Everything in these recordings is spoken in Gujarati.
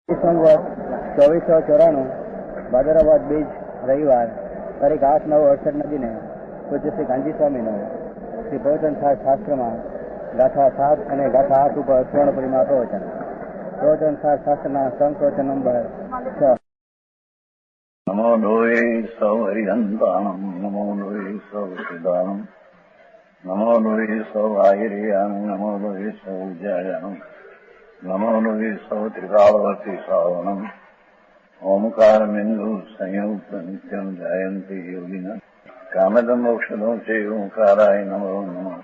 સંવત 2494 ભાદરવા બીજ રવિવાર તારીખ 8/9/68 દિને પૂજ્ય શ્રી ગાંધી સ્વામીનો શ્રી પ્રવચન શાસ્ત્રમાં ગાથા 7 અને ગાથા 8 ઉપર સ્વર્ણ પરિમા પ્રવચન. પ્રવચન શાસ્ત્રના સંપ્રવચન નંબર 6. નમો લોહે સૌ હરિહંતાણમ, નમો લોહે સૌ સિદ્ધાણમ, નમો લોહે સૌ આયર્યાણમ, નમો લોહે સૌ જયાણમ, નમો લોહે સૌ ત્રિકાળવતી શ્રાવણમ. ઓમકાર બિંદુ સંયુક્ત નિત્યમ જયંતી યોગિન કામદમ મોક્ષદો છે ઓંકારાય નમો નમઃ.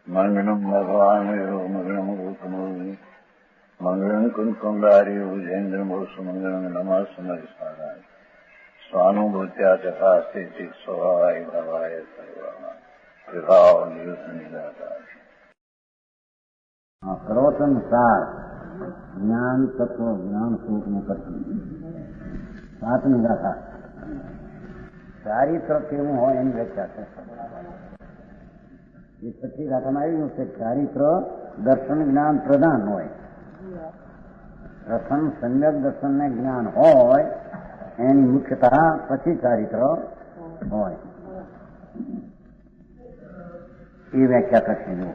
મંગળમ ભગવાન મંગળમ ગૌતમો મંગળમ કુંકુંડાર્યો જૈન્દ્રમોષ મંગળમ નમઃ સમરિસ્વારાય સ્વાનુભૂત્યા ચકાસ્તે સ્વભાવાય ભવાય સર્વા પ્રભાવ નિયુત નિરાકાર. પ્રવચન સાર જ્ઞાન તત્વ જ્ઞાન સ્વરૂપનું કથન. 7મી ગાથા. ચારિત્ર કેવું હોય એની વ્યાખ્યા છે. એ 6મી ગાથામાં આવ્યું છે ચારિત્ર દર્શન જ્ઞાન પ્રધાન હોય. પ્રથમ સમ્યક દર્શન ને જ્ઞાન હોય એની મુખ્યતા, પછી ચારિત્ર હોય. એ વ્યાખ્યા કરશે. જુઓ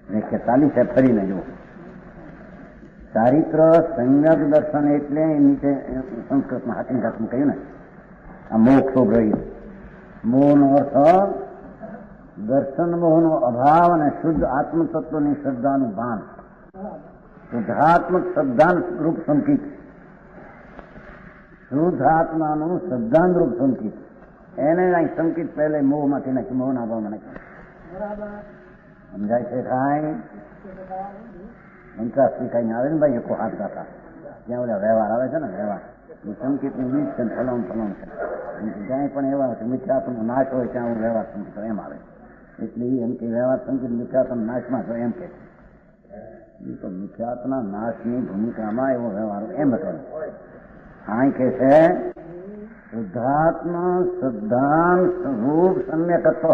વ્યાખ્યા ચાલી છે, ફરીને જુઓ. ચારિત્ર સમ્યક દર્શન એટલે નીચે સંસ્કૃતમાં હાથમાં કહ્યું ને, આ મોક્ષો રહ્યું. મોહનો અર્થ દર્શન મોહનો અભાવ અને શુદ્ધ આત્મતત્વની શ્રદ્ધાનું ભાન. શુદ્ધાત્મક શ્રદ્ધાન રૂપ સંકિત, શુદ્ધ આત્માનું શ્રદ્ધાન રૂપ સંકિત. એને અહીં સંકિત પહેલે મોહમાંથી નાખી, મોહના ભાવમાં નાખી. સમજાય છે? કાંઈ અંતરાષ્ટ્રીય કઈ આવે ને ભાઈ, એકો હાથ ગાતા ત્યાં ઓલા વ્યવહાર આવે છે ને, વ્યવહાર એ સંકેતનું બીજ છે, ફલમ છે. જ્યાં પણ એવા છે મિથ્યાત્વનો નાશ હોય ત્યાં વ્યવહાર સંકેત એમ આવે. એટલે એમ કે વ્યવહાર સંકેત મિથ્યાત્વ નાશમાં તો એમ કે એ તો મિથ્યાત્વના નાશની ભૂમિકામાં એવો વ્યવહાર એમ હતો. આ કે છે શુદ્ધાત્મ શ્રદ્ધાન સ્વરૂપ સમ્યકત્વ.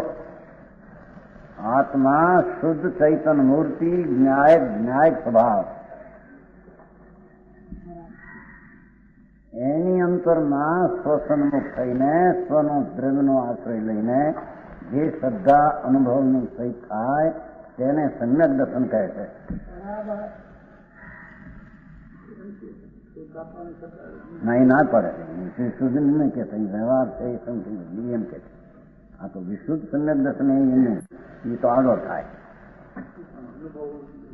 આત્મા શુદ્ધ ચૈતન મૂર્તિ, ન્યાયક સ્વભાવ. એની અંતરમાં સ્વસન્મુખ થઈને સ્વનો દ્રવ્યનો આશ્રય લઈને જે શ્રદ્ધા અનુભવનું સહિત થાય તેને સમ્યક દર્શન કહે છે. ના, એ ના પડે. શુદ્ધ નહીં કે વ્યવહાર છે એ એમ કે છે. આ તો વિશુદ્ધ સમ્યક દર્શન એ તો આગળ થાય.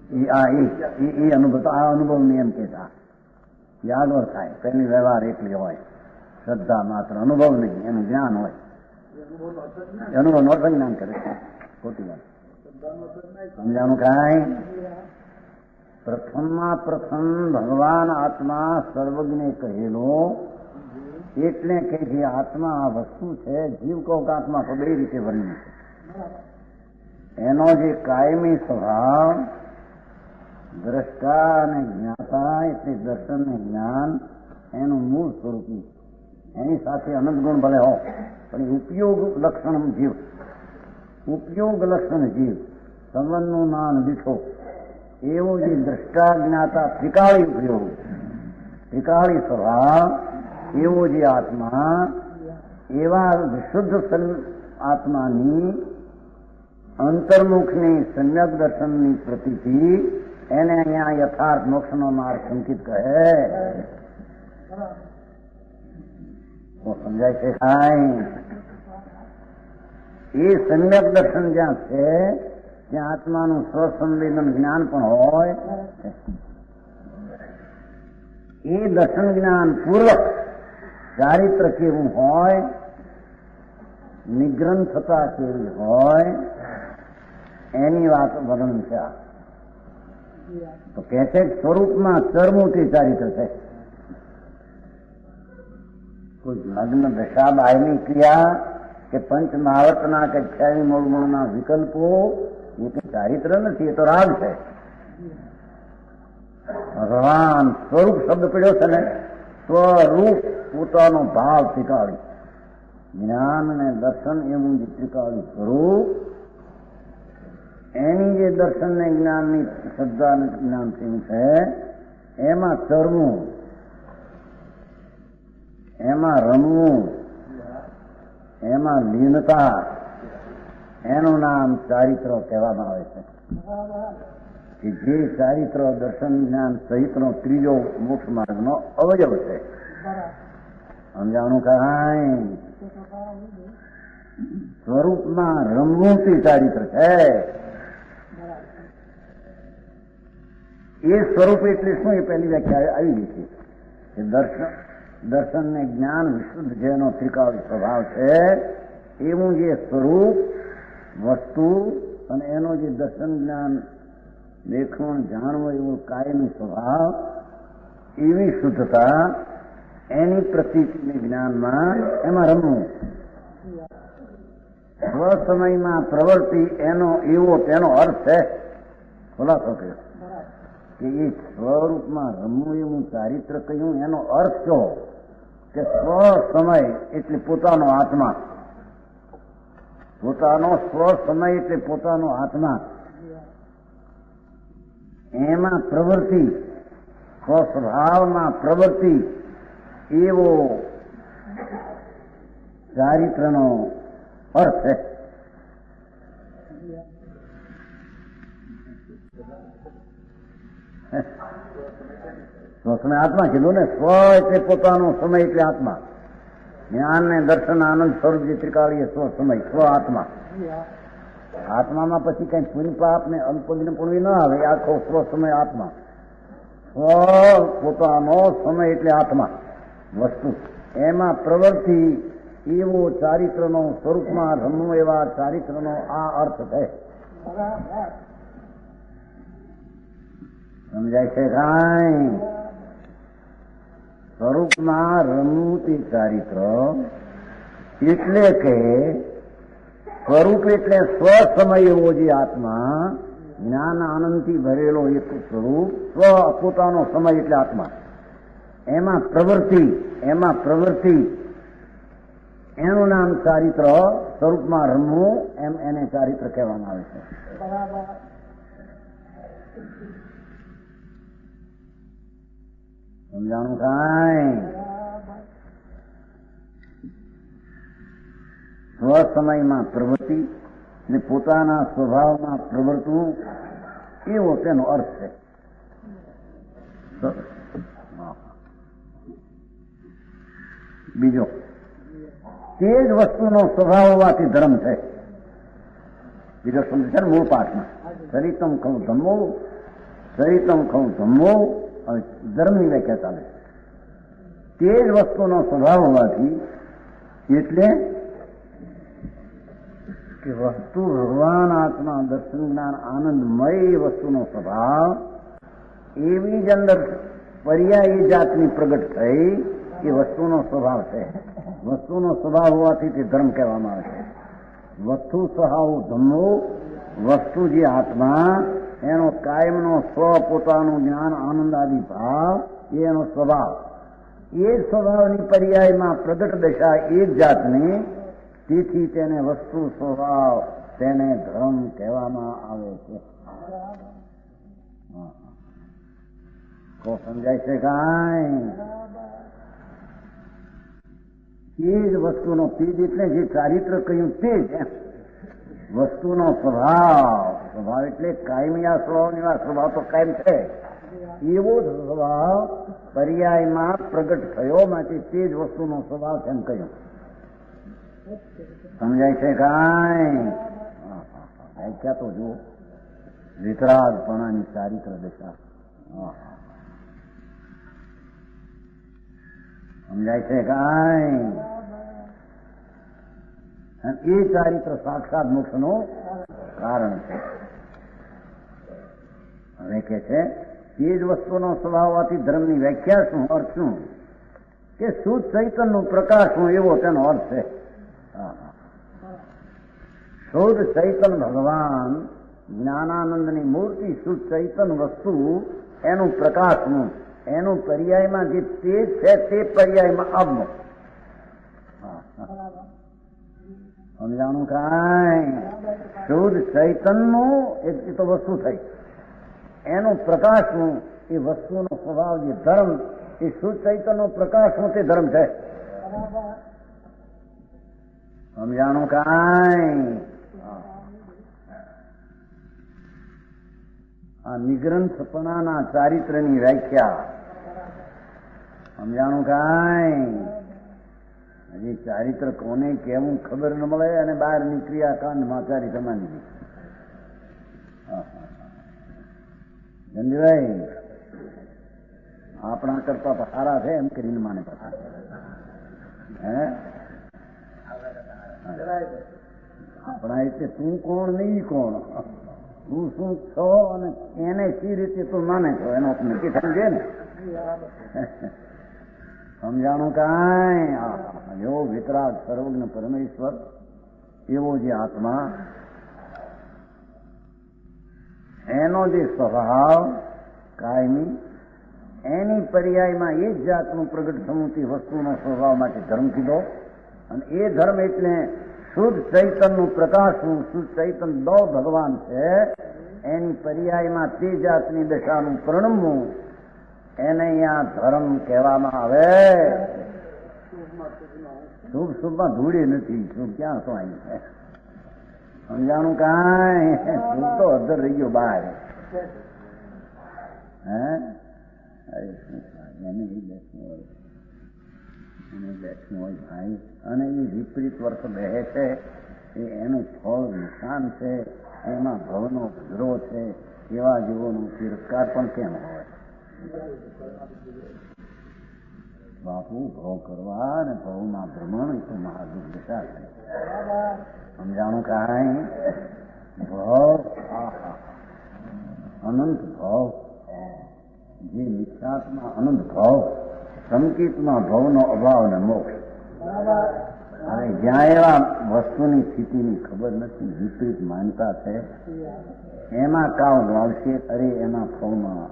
એ અનુભવ તો આ અનુભવ ને એમ કે છે, એ આગળ થાય. પહેલી વ્યવહાર એટલી હોય, શ્રદ્ધા માત્ર, અનુભવ નહીં, એનું જ્ઞાન હોય. અનુભવ નો જ્ઞાન કરે છે. ખોટી વાત. સમજાનું કાંઈ? પ્રથમમાં પ્રથમ ભગવાન આત્મા સર્વજ્ઞે કહેલો. એટલે કે જે આત્મા આ વસ્તુ છે, જીવ કહો કે આત્મા તો બે રીતે વર્ણ્યું છે. એનો જે કાયમી સ્વભાવ દ્રષ્ટા અને જ્ઞાતા, એટલે દર્શન ને જ્ઞાન એનું મૂળ સ્વરૂપી. એની સાથે અનંત ગુણ ભલે હો, પણ ઉપયોગ લક્ષણ જીવ, ઉપયોગ લક્ષણ જીવ, સંબંધનું નામ દીઠો એવું જે દ્રષ્ટા જ્ઞાતા ત્રિકાળી ઉપયોગ, ત્રિકાળી સ્વભાવ એવો જે આત્મા, એવા વિશુદ્ધ આત્માની અંતર્મુખની સમ્યક દર્શનની પ્રતિથી એને અહીંયા યથાર્થ મોક્ષનો માર્ગ સંકિત કહે. સમજાય છે કાંઈ? એ સમ્યક દર્શન જ્યાં છે ત્યાં આત્માનું સ્વસંવેદન જ્ઞાન પણ હોય. એ દર્શન જ્ઞાન પૂર્વક ચારિત્ર કેવું હોય, નિગ્રંથતા કેવી હોય, એની વાત વર્ણન છે. તો કે છે સ્વરૂપમાં ચરમૂર્તિ ચારિત્ર છે. કોઈ લગ્ન દશા બાહ્યની ક્રિયા કે પંચ મહાવર્તના કે 26 મૂળ ગુણના વિકલ્પો એ કઈ ચારિત્ર નથી, એ તો રાગ છે. ભગવાન સ્વરૂપ શબ્દ પડ્યો છે ને, સ્વરૂપ પોતાનો ભાવ ત્રિકાળી, જ્ઞાન ને દર્શન એવું જે ત્રિકાળી સ્વરૂપ, એની જે દર્શન ને જ્ઞાનની શ્રદ્ધા અને જ્ઞાન થયું છે એમાં તરવું, એમાં રમવું, એમાં લીનતા, એનું નામ ચારિત્ર કહેવામાં આવે છે. કે જે ચારિત્ર દર્શન જ્ઞાન સહિતનો ત્રીજો મોક્ષ માર્ગનો અવયવ છે. સમજાણું કાંઈ? સ્વરૂપમાં રમવું તે ચારિત્ર છે. એ સ્વરૂપ એટલે શું? એ પહેલી વ્યાખ્યા આવી ગઈ છે કે દર્શન ને જ્ઞાન વિશુદ્ધ જેનો ત્રિકાળ સ્વભાવ છે એવું જે સ્વરૂપ, વસ્તુ અને એનો જે દર્શન જ્ઞાન દેખવું જાણવું એવું કાયમી સ્વભાવ, એવી શુદ્ધતા, એની પ્રતીતિને જ્ઞાનમાં એમાં રમવું. સ્વસમયમાં પ્રવૃત્તિ એનો એવો તેનો અર્થ છે. ખુલાસો કર્યો કે એ સ્વરૂપમાં રમવું એવું ચારિત્ર કહ્યું. એનો અર્થ શું? કે સ્વસમય એટલે પોતાનો આત્મા, પોતાનો સ્વસમય એટલે પોતાનો આત્મા, એમાં પ્રવૃત્તિ, સ્વસ્વભાવમાં પ્રવૃત્તિ એવો ચારિત્રનો અર્થ છે. સ્વસમય આત્મા કીધું ને. સ્વ એટલે પોતાનો, સમય એટલે આત્મા. જ્ઞાન ને દર્શન આનંદ સ્વરૂપ જે ત્રિકાળીય સ્વસમય, સ્વ આત્મા. આત્મામાં પછી કઈ પુણ્ય પાપ ને અલ્પજ્ઞ પુણ્ય ન આવે. આખો સ્વસમય આત્મા. સ્વ પોતાનો સમય એટલે આત્મા, વસ્તુ, એમાં પ્રવૃત્તિ એવો ચારિત્રનો, સ્વરૂપમાં રમવું એવા ચારિત્રનો આ અર્થ છે. સમજાય છે કાંઈ? સ્વરૂપમાં રમવું તે ચારિત્ર એટલે કે સ્વરૂપ એટલે સ્વસમય એવો જે આત્મા, જ્ઞાન આનંદથી ભરેલો એક સ્વરૂપ, સ્વ પોતાનો સમય એટલે આત્મા, એમાં પ્રવૃત્તિ એનું નામ ચારિત્ર. સ્વરૂપમાં રમવું એમ એને ચારિત્ર કહેવામાં આવે છે. સમજાણું કાંઈ? સ્વસમયમાં પ્રવૃત્તિ ને પોતાના સ્વભાવમાં પ્રવર્તવું એવો તેનો અર્થ છે. બીજો, તે જ વસ્તુનો સ્વભાવ હોવાથી ધર્મ છે. બીજો શબ્દ છે ને મૂળ પાઠમાં, સરિતમ ખઉ ધમ્મો, સરિતમ ખઉ ધમ્મો. હવે ધર્મની વ્યાખ્યા ચાલે. તે જ વસ્તુનો સ્વભાવ હોવાથી, એટલે કે વસ્તુ ભગવાન આત્મા દર્શન જ્ઞાન આનંદમય વસ્તુનો સ્વભાવ, એવી જ અંદર પર્યાયી જાતની પ્રગટ થઈ એ વસ્તુનો સ્વભાવ છે. વસ્તુનો સ્વભાવ હોવાથી તે ધર્મ કહેવામાં આવે છે. વસ્તુ સ્વભાવ ધમ્મો, વસ્તુ જે આત્મા, એનો કાયમનો સ્વ, પોતાનું જ્ઞાન આનંદ આદિ ભાવ, એનો સ્વભાવ, એ સ્વભાવની પર્યાયમાં પ્રગટ દશા એ જ જાતની, તેથી તેને વસ્તુ સ્વભાવ, તેને ધર્મ કહેવામાં આવે છે. તો સમજાય છે કાંઈ? તે જ વસ્તુનો, તે જ એટલે જે ચારિત્ર કહ્યું તે જ વસ્તુનો સ્વભાવ એટલે કાયમી આ સ્વભાવ તો કાયમ છે. એવો જ સ્વભાવ પર્યાયમાં પ્રગટ થયો, માટે તે જ વસ્તુનો સ્વભાવ છે એમ કહ્યું. સમજાય છે કાંઈ? વ્યાખ્યા તો જુઓ. વિતરાગપણાની ચારિત્ર દશા. સમજાય છે કાંઈ? એ ચારિત્ર સાક્ષાત મોક્ષનું કારણ છે. હવે કે છે તે જ વસ્તુનો સ્વભાવ હોવાથી ધર્મની વ્યાખ્યા શું, અર્થ શું? કે શુદ્ધ ચૈતન્યનું પ્રકાશ શું એવો તેનો અર્થ છે. શુદ્ધ ચૈતન ભગવાન જ્ઞાનાનંદની મૂર્તિ, શુદ્ધ ચૈતન વસ્તુ, એનું પ્રકાશનું, એનું પર્યાયમાં જે તેજ છે તે પર્યાયમાં આવનું. સમજાણું કાંઈ? શુદ્ધ ચૈતનનું એ તો વસ્તુ થઈ, એનું પ્રકાશનું એ વસ્તુનો સ્વભાવ જે ધર્મ એ શુદ્ધ ચૈતન્ય પ્રકાશનો તે ધર્મ છે. સમજાણું કાંઈ? આ નિગ્રંથપણાના ચારિત્રની વ્યાખ્યા સમજાણું કાંઈ? હજી ચારિત્ર કોને કેવું ખબર ન મળે અને બહારની ક્રિયાકાંડમાં ચારિત્ર માની દીધી. જંજીભાઈ આપણા કરતા તો સારા છે એમ કરીને માને પાછા હે આપણા એટલે તું કોણ નહીં કોણ, તું શું છો અને એને સી રીતે તું માને છો એનો નક્કી સમજે ને. સમજાણું કાંઈ? એવો વિતરાગ સર્વજ્ઞ પરમેશ્વર એવો જે આત્મા એનો જે સ્વભાવ કાયમી એની પર્યાયમાં એ જ જાતનું પ્રગટ થવું તે વસ્તુનો સ્વભાવ માટે ધર્મ કીધો. અને એ ધર્મ એટલે શુદ્ધ ચૈતનનું પ્રકાશનું, શુદ્ધ ચૈતન દો ભગવાન છે એની પર્યાયમાં તે જાતની દશાનું પ્રણમવું એને અહીંયા ધર્મ કહેવામાં આવે. શુભ શુભમાં ધૂળી નથી, શુભ ક્યાં તો અહીં છે. સમજાણું કાંઈ? શુભ તો અધર રહી ગયો બહાર. હે એને બેઠું હોય ભાઈ અને એ વિપરીત વર્ષ બેહે છે એ એનું ફળ નુકસાન છે, એમાં ભવનો વિરોધ છે, એવા જીવોનો તિરસ્કાર પણ કેમ હોય? બાપુ ભવ કરવા અને ભવમાં ભ્રમણ એ તો મહાદુઃખ દશા છે. સમજાણું કાંઈ? ભવ અનંત ભવ જે મિથ્યાત્મા અનંત ભાવ, સંકિતમાં ભાવનો અભાવ ને મોક્ષ. હવે જ્યાં એવા વસ્તુની સ્થિતિની ખબર નથી, વિપરીત માનતા છે, એમાં કાવ વાવશે અરે એના ફળમાં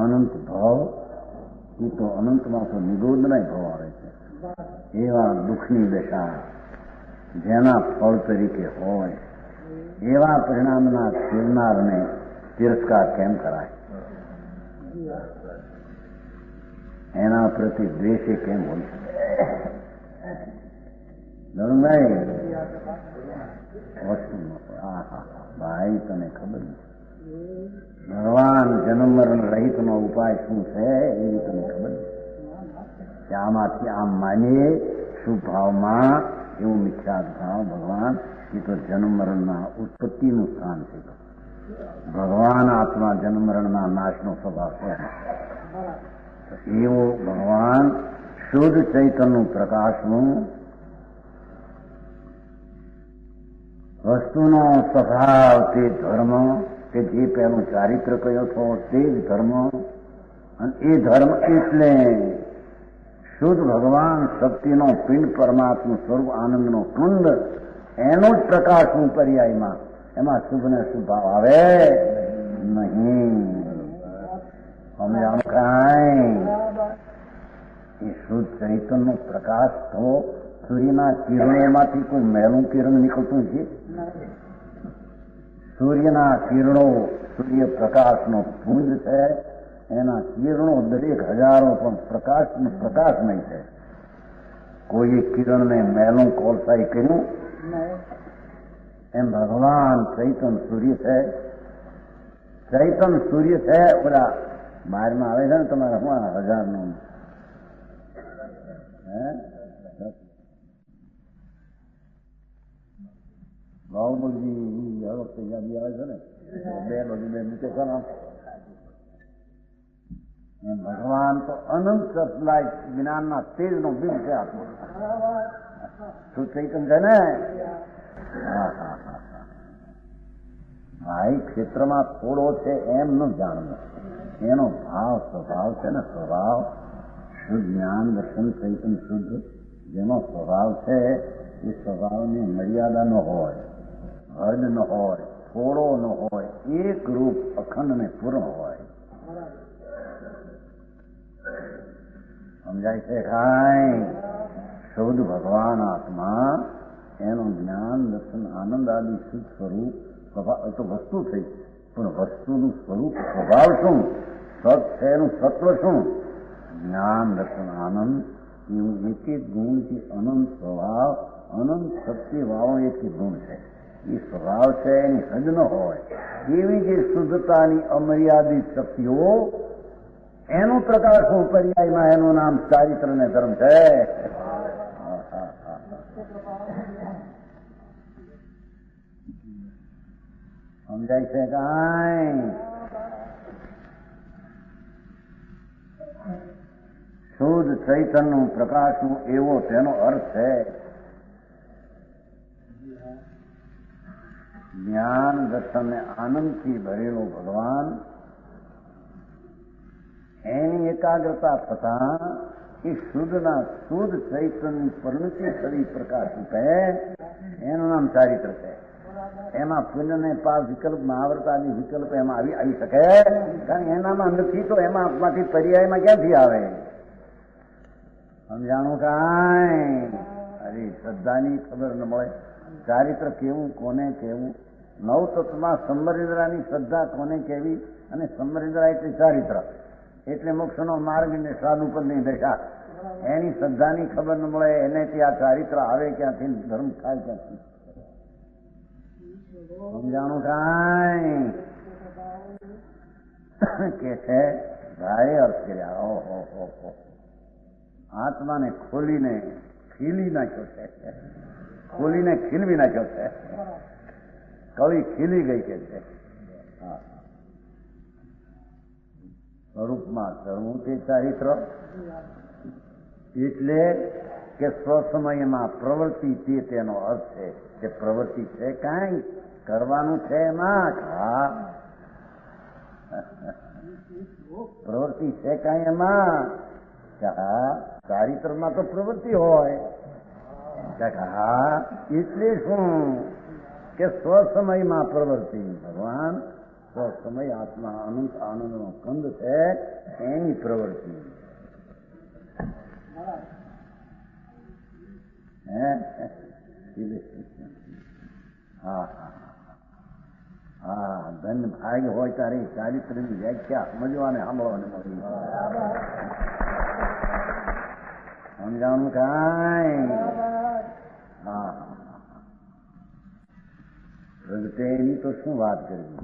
અનંત ભાવ એ તો અનંતમાં તો નિરોધના ભાવ આવે છે. એવા દુઃખની દશા જેના ફળ તરીકે હોય એવા પરિણામના છેડનારને તિરસ્કાર કેમ કરાય? એના પ્રતિ દ્વેષે કેમ હોય? ધર્મભાઈ વસ્તુ ભાઈ તને ખબર નથી. ભગવાન જન્મ મરણ રહિતનો ઉપાય શું છે એ તને ખબર નથી. કે આમાંથી આમ માનીએ શુભાવમાં એવું મિથ્યાત ભાવ ભગવાન એ તો જન્મ મરણના ઉત્પત્તિનું સ્થાન છે. ભગવાન આત્મા જન્મ મરણના નાશનો સ્વભાવ છે. એવો ભગવાન શુદ્ધ ચૈતન્યનું પ્રકાશનું વસ્તુનો સ્વભાવ તે ધર્મ કે જે પહેલું ચારિત્ર કયો છો તે જ ધર્મ. અને એ ધર્મ એટલે શુદ્ધ ભગવાન શક્તિનો પિંડ પરમાત્મા સ્વરૂપ આનંદનો કુંડ એનું જ પ્રકાશનું પર્યાયમાં એમાં શુભ ને શુભ ભાવ આવે નહીં. સમજાણું કાંઈ? એ શુદ્ધ ચૈતન્યનો પ્રકાશ તો સૂર્યના કિરણોમાંથી કોઈ મેલું કિરણ નીકળતું છે? સૂર્યના કિરણો સૂર્ય પ્રકાશનો પુંજ છે. એના કિરણો દરેક હજારો પણ પ્રકાશમય છે. કોઈ કિરણને મેલું કોલસાઈ કર્યું એમ ભગવાન ચૈતન સૂર્ય છે. ચૈતન સૂર્ય છે. ઓલા બહારમાં આવે છે ને તમારે શું 1000નું બાહુબલી હર વખતે યાદી આવે છે ને, બે બધું બે મૂકે છે ને. ભગવાન તો અનંત સપ્લાય જ્ઞાનના તેજનો બિલ છે આત્મા. શું ચૈતન છે ને? ભાઈ ક્ષેત્રમાં થોડો છે એમ ન જાણવું. એનો ભાવ સ્વભાવ છે ને, સ્વભાવ શુદ્ધ જ્ઞાન દર્શન ચૈતન શુદ્ધ જેનો સ્વભાવ છે એ સ્વભાવની મર્યાદા ન હોય, હદ ન હોય, થોડો ન હોય, એક રૂપ અખંડ ને પૂર્ણ હોય. સમજાય છે કાંઈ? શુદ્ધ ભગવાન આત્મા એનું જ્ઞાન દર્શન આનંદ આદિ શુદ્ધ સ્વરૂપ સ્વભાવ તો વસ્તુ થઈ. પણ વસ્તુનું સ્વરૂપ સ્વભાવ શું? સત છે એનું સત્વ શું? જ્ઞાન રતન આનંદ એવું એક એક ગુણથી અનંત સ્વભાવ અનંત શક્તિ વાળો એક એક ગુણ છે. એ સ્વભાવ છે એની હદ ન હોય એવી જે શુદ્ધતાની અમર્યાદિત શક્તિઓ એનું પ્રકાશનું પર્યાયમાં એનું નામ ચારિત્ર ને ધર્મ છે. સમજાય છે કાંઈ? શુદ્ધ ચૈતન્યનું પ્રકાશનું એવો તેનો અર્થ છે. જ્ઞાન દર્શન ને આનંદથી ભરેલો ભગવાન એની એકાગ્રતા થતા એ શુદ્ધના શુદ્ધ ચૈતન્ય પરિણતિ થવી પ્રકાશ રૂપે એનું નામ ચારિત્ર છે. એમાં પુણ્ય ને પાપ વિકલ્પ મહાવર્તાની વિકલ્પ એમાં આવી શકે? કારણ એનામાં નથી તો એમાંથી પર્યાયમાં ક્યાંથી આવે? સમજાણું કાંઈ? અરે શ્રદ્ધાની ખબર ન મળે. ચારિત્ર કેવું, કોને કેવું? નવ તત્વમાં સંબરિન્દ્રાની શ્રદ્ધા કોને કેવી? અને સંબરિન્દ્રા એટલે ચારિત્ર એટલે મોક્ષનો માર્ગ ને સાધુપદની દશા. એની શ્રદ્ધાની ખબર ન મળે એને ત્યાં ચારિત્ર આવે ક્યાંથી, ધર્મ થાય ક્યાંથી? સમજાણું કાંઈ? કે છે ભાઈ અર્થ કર્યા. ઓહો આત્માને ખોલીને ખીલી નાખ્યો છે, ખોલીને ખીલવી નાખ્યો છે. કળી ખીલી ગઈ કે છે. સ્વરૂપમાં કરવું તે ચારિત્ર એટલે કે સ્વસમયમાં પ્રવૃત્તિ તે તેનો અર્થ છે કે પ્રવૃત્તિ છે કાંઈ કરવાનું છે એમાં. હા પ્રવૃત્તિ છે કાંઈ એમાં? હા ચારિત્રમાં તો પ્રવૃત્તિ હોય. હા એટલે શું કે સ્વસમયમાં પ્રવૃત્તિ. ભગવાન સ્વસમય આત્મા અનંત આનંદનો કંદ છે એની પ્રવૃત્તિ. હા ધન ભાગ્ય હોય તારે ચારિત્રની વ્યાખ્યા સમજવાને સાંભળવાને મળી. સમજાણું કાંઈ? હા પ્રગટે એની તો શું વાત કરવી?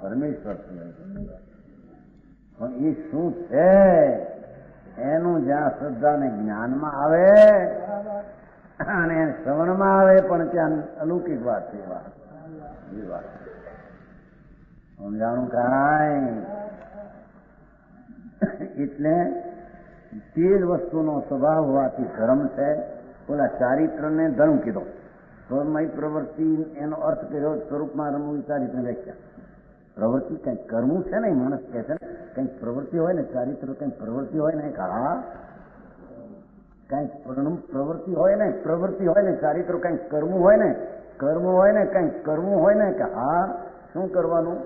પરમેશ્વર પણ એ શું છે એનું જ્યાં શ્રદ્ધા ને જ્ઞાનમાં આવે અને શ્રવણમાં આવે પણ ત્યાં અલૌકિક વાત છે. એ વાત સમજાણું કાંઈ? એટલે તે જ વસ્તુનો સ્વભાવ હોવાથી ધર્મ છે. ઓલા ચારિત્રને ધર્મ કીધો. સ્વમય પ્રવૃત્તિ એનો અર્થ કર્યો સ્વરૂપમાં રમવું ચારિત્ર વ્યાખ્યા. પ્રવૃત્તિ કંઈક કરવું છે ને માણસ કહે છે ને કંઈક પ્રવૃત્તિ હોય ને ચારિત્ર કંઈક પ્રવૃત્તિ હોય ને. હા કંઈક પ્રવૃત્તિ હોય ને ચારિત્ર કંઈક કરવું હોય ને કર્મ હોય ને કંઈક કરવું હોય ને. કે હા શું કરવાનું?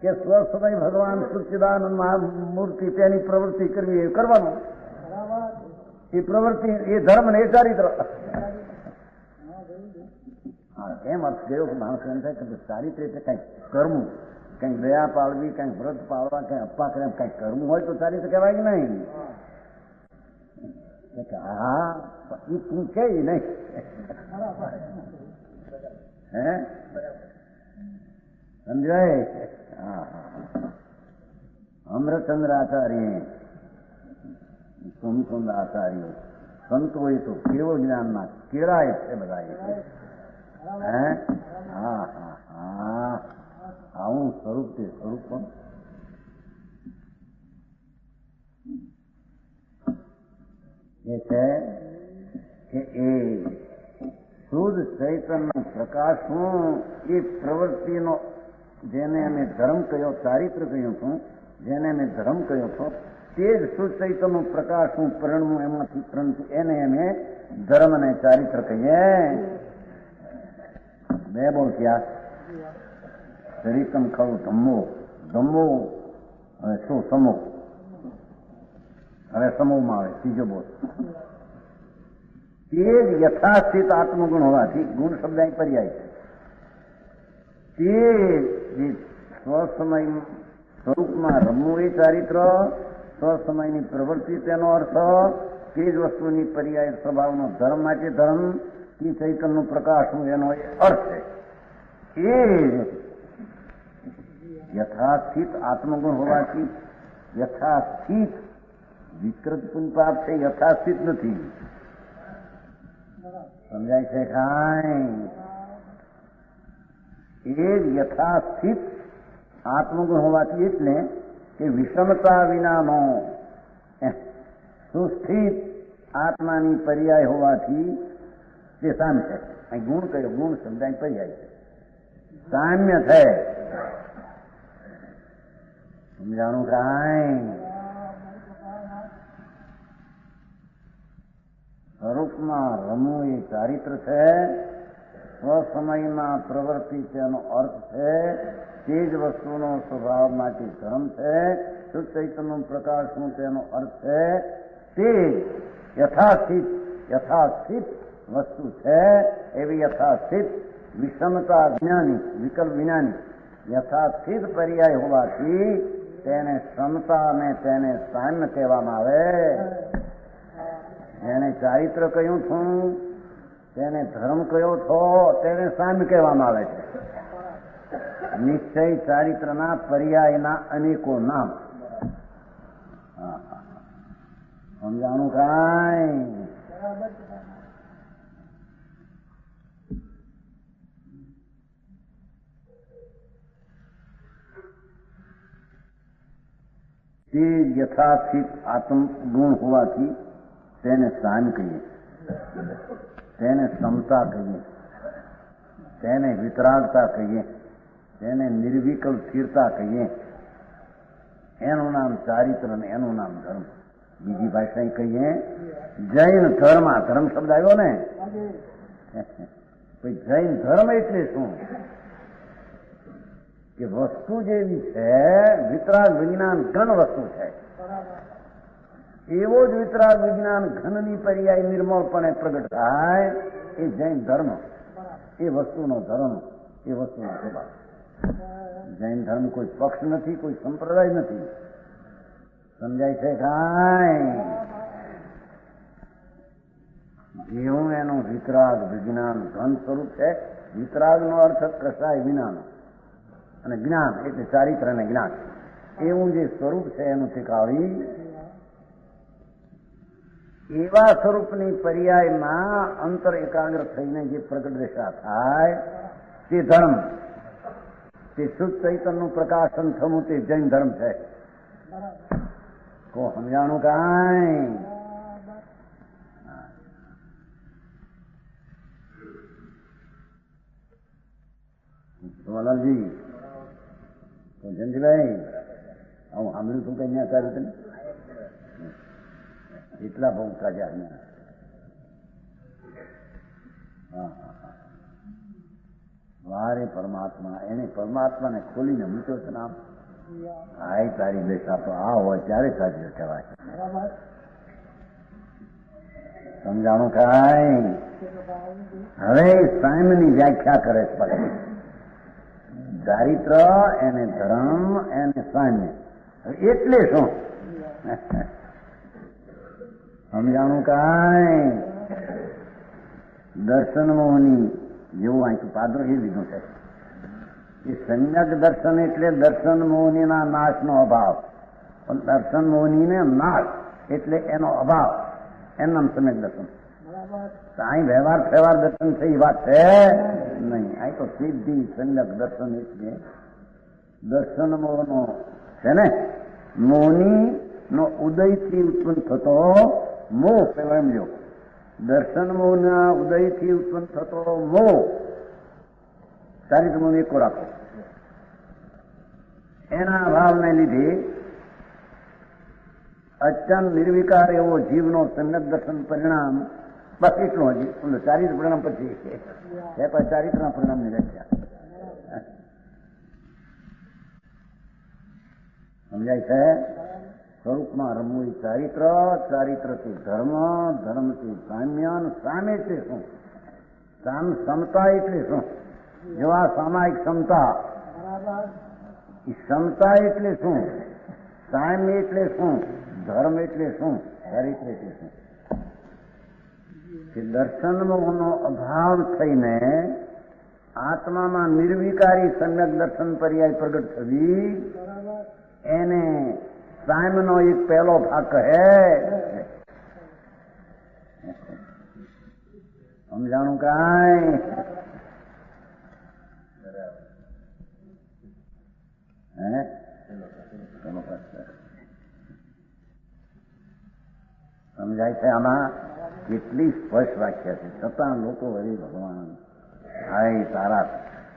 કે સ્વસ્વમય ભગવાન સચ્ચિદાનંદ મહામૂર્તિ તેની પ્રવૃત્તિ કરવી એ કરવાનું. એ પ્રવૃત્તિ એ ધર્મ ને એ ચારિત્ર. હા કેમ અર્થ ગયો કે માણસ એમ થાય કે ચારિત્ર એટલે કંઈક કરવું, કંઈક દયા પાળવી, કંઈક વ્રત પાળવા, કંઈક અપ્પા કરે કંઈક કરવું હોય તો ચારિત્ર કહેવાય કે નહીં? હા એ પૂછે નહીં. હે સમજાય? હા અમૃતચંદ્ર આચાર્ય સોમચંદ્ર આચાર્ય સંતો એ તો કેવો જ્ઞાનના કેળાય છે બધા. હે હા હા હા આવું સ્વરૂપ તે સ્વરૂપ પણ એ છે કે એ શુદ્ધ ચૈતન્ય પ્રકાશનું એ પ્રવૃત્તિનો જેને અમે ધર્મ કહ્યો ચારિત્ર કહ્યું છું, જેને અમે ધર્મ કહ્યો છો તે જ શુદ્ધ ચૈતન્યનું પ્રકાશનું પરિણમું એમાંથી પરંતુ એને અમે ધર્મ અને ચારિત્ર કહીએ. બે બોલ ક્યાં ચરિતમ ખરું ધમ્મો ધમ્મો હવે શું સમૂહ. હવે સમૂહમાં આવે ત્રીજો બોલ. તે જ યથાસ્થિત આત્મગુણ હોવાથી ગુણ શબ્દ અહીં પર્યાય છે. તે જે સ્વસમય સ્વરૂપમાં રમવું એ ચારિત્ર, સ્વસમયની પ્રવૃત્તિ તેનો અર્થ, તે જ વસ્તુની પર્યાય સ્વભાવનો ધર્મ માટે ધર્મ, તે ચૈતન્યનું પ્રકાશનું એનો અર્થ છે. એ યથાસ્થિત આત્મગુણ હોવાથી યથાસ્થિત વિકૃત પુનપાપ છે, યથાસ્થિત નથી. સમજાય છે કાંઈ? એ યથાસ્થિત આત્મગુણ હોવાથી એટલે કે વિષમતા વિનાનો સુસ્થિત આત્માની પર્યાય હોવાથી તે સામ્ય છે. અહીં ગુણ કયો? ગુણ સમજાય પર્યાય છે, સામ્ય છે. સમજાણું કાંઈ? સ્વરૂપમાં રમવું એ ચારિત્ર છે, સ્વસમયમાં પ્રવૃત્તિ તેનો અર્થ છે, તે જ વસ્તુનો સ્વભાવ માટે ધર્મ છે, શુદ્ધ ચૈતન્યનું પ્રકાશનું તેનો અર્થ છે, તે યથાસ્થિત વસ્તુ છે. એવી યથાસ્થિત વિષમતા જ્ઞાની, વિકલ્પ વિનાની યથાસ્થિત પર્યાય હોવાથી તેને સમતા અને તેને સામ્ય કહેવામાં આવે. જેને ચારિત્ર કહ્યું છું, તેને ધર્મ કયો છો, તેને સામ્ય કહેવામાં આવે છે. નિશ્ચય ચારિત્રના પર્યાયના અનેકો નામ. સમજાણું કાંઈ? તે યથાસ્થિત આત્મગુણ હોવાથી તેને સામ્ય કહીએ, તેને સમતા કહીએ, તેને વિતરાગતા કહીએ, તેને નિર્વિકલ્પ સ્થિરતા કહીએ. એનું નામ ચારિત્ર ને એનું નામ ધર્મ. બીજી ભાષા કહીએ જૈન ધર્મ. ધર્મ શબ્દ આવ્યો ને, જૈન ધર્મ એટલે શું? કે વસ્તુ જેવી છે, વિતરાગ વિજ્ઞાન ઘન વસ્તુ છે, એવો જ વિતરાગ વિજ્ઞાન ઘનની પર્યાય નિર્મળપણે પ્રગટ થાય એ જૈન ધર્મ. એ વસ્તુનો ધર્મ, એ વસ્તુનો સ્વભાવ. જૈન ધર્મ કોઈ પક્ષ નથી, કોઈ સંપ્રદાય નથી. સમજાય છે કાંઈ? જેવું એનું વિતરાગ વિજ્ઞાન ઘન સ્વરૂપ છે, વિતરાગનો અર્થ કસાય વિનાનો, અને જ્ઞાન એટલે ચારિત્ર અને જ્ઞાન, એવું જે સ્વરૂપ છે એનું ઠેકાવી, એવા સ્વરૂપની પર્યાયમાં અંતર એકાગ્ર થઈને જે પ્રગટ દશા થાય તે ધર્મ, તે શુદ્ધ ચૈતન્યનું પ્રકાશન થવું તે જૈન ધર્મ છે. કો સમજાણું કાંઈ? સોમલાલજી, જયંતિભાઈ, હું સાંભળ્યું તું કઈ ત્યાં સારું તને એટલા બહુ કાજા અહીંયા. વારે પરમાત્મા, એને પરમાત્માને ખોલીને મૂક્યો છે નામ. આ તારી બેસા તો આ હોય ત્યારે સાચી કહેવાય. સમજાણું કાંઈ? હવે સામ્યની વ્યાખ્યા કરે પડે. ચારિત્ર એને ધર્મ, એને સામ્ય. એટલે શું? સમજાણું કાંઈ? દર્શન મોહની જેવું અહીં પાદરો એ લીધું છે. એ સમ્યક દર્શન એટલે દર્શન મોહનીના નાશનો અભાવ. પણ દર્શન મોહનીને નાશ એટલે એનો અભાવ, એનું નામ સમ્યક દર્શન. અહીં વ્યવહાર ફેવાર દર્શન છે એ વાત છે નહીં. અહીં તો સીધી સમ્યક દર્શન એટલે દર્શન મોહનો છે ને, મોહની નો ઉદયથી ઉત્પન્ન થતો મોહ કહેવાય. એમ જો દર્શન મોહના ઉદયથી ઉત્પન્ન થતો મોહ ચારિત્ર મોહ એકો રાખો. એના અભાવને લીધે અચન નિર્વિકાર એવો જીવનો સમ્યક દર્શન પરિણામ, બસ એટલું હજી ચારિત્ર પરિણામ પછી છે. ચારિત્રના પરિણામની વ્યાખ્યા સમજાય છે? સ્વરૂપમાં રમવું એ ચારિત્ર, ચારિત્રથી ધર્મ, ધર્મથી સામ્ય. સામે એટલે શું? સમતા એટલે શું? જો આ સામાયિક ક્ષમતા, એ ક્ષમતા એટલે શું, સાયમ એટલે શું, ધર્મ એટલે શું, ચરિત્ર એટલે શું? કે દર્શનનો અભાવ થઈને આત્મામાં નિર્વિકારી સમ્યક દર્શન પર્યાય પ્રગટ થવી, એને સાયમનો એક પહેલો ભાગ કહે. સમજાણું કાંઈ? સમજાય છે? આમાં કેટલી સ્પષ્ટ વાક્ય છે, છતાં લોકો હરે ભગવાન હાય તારા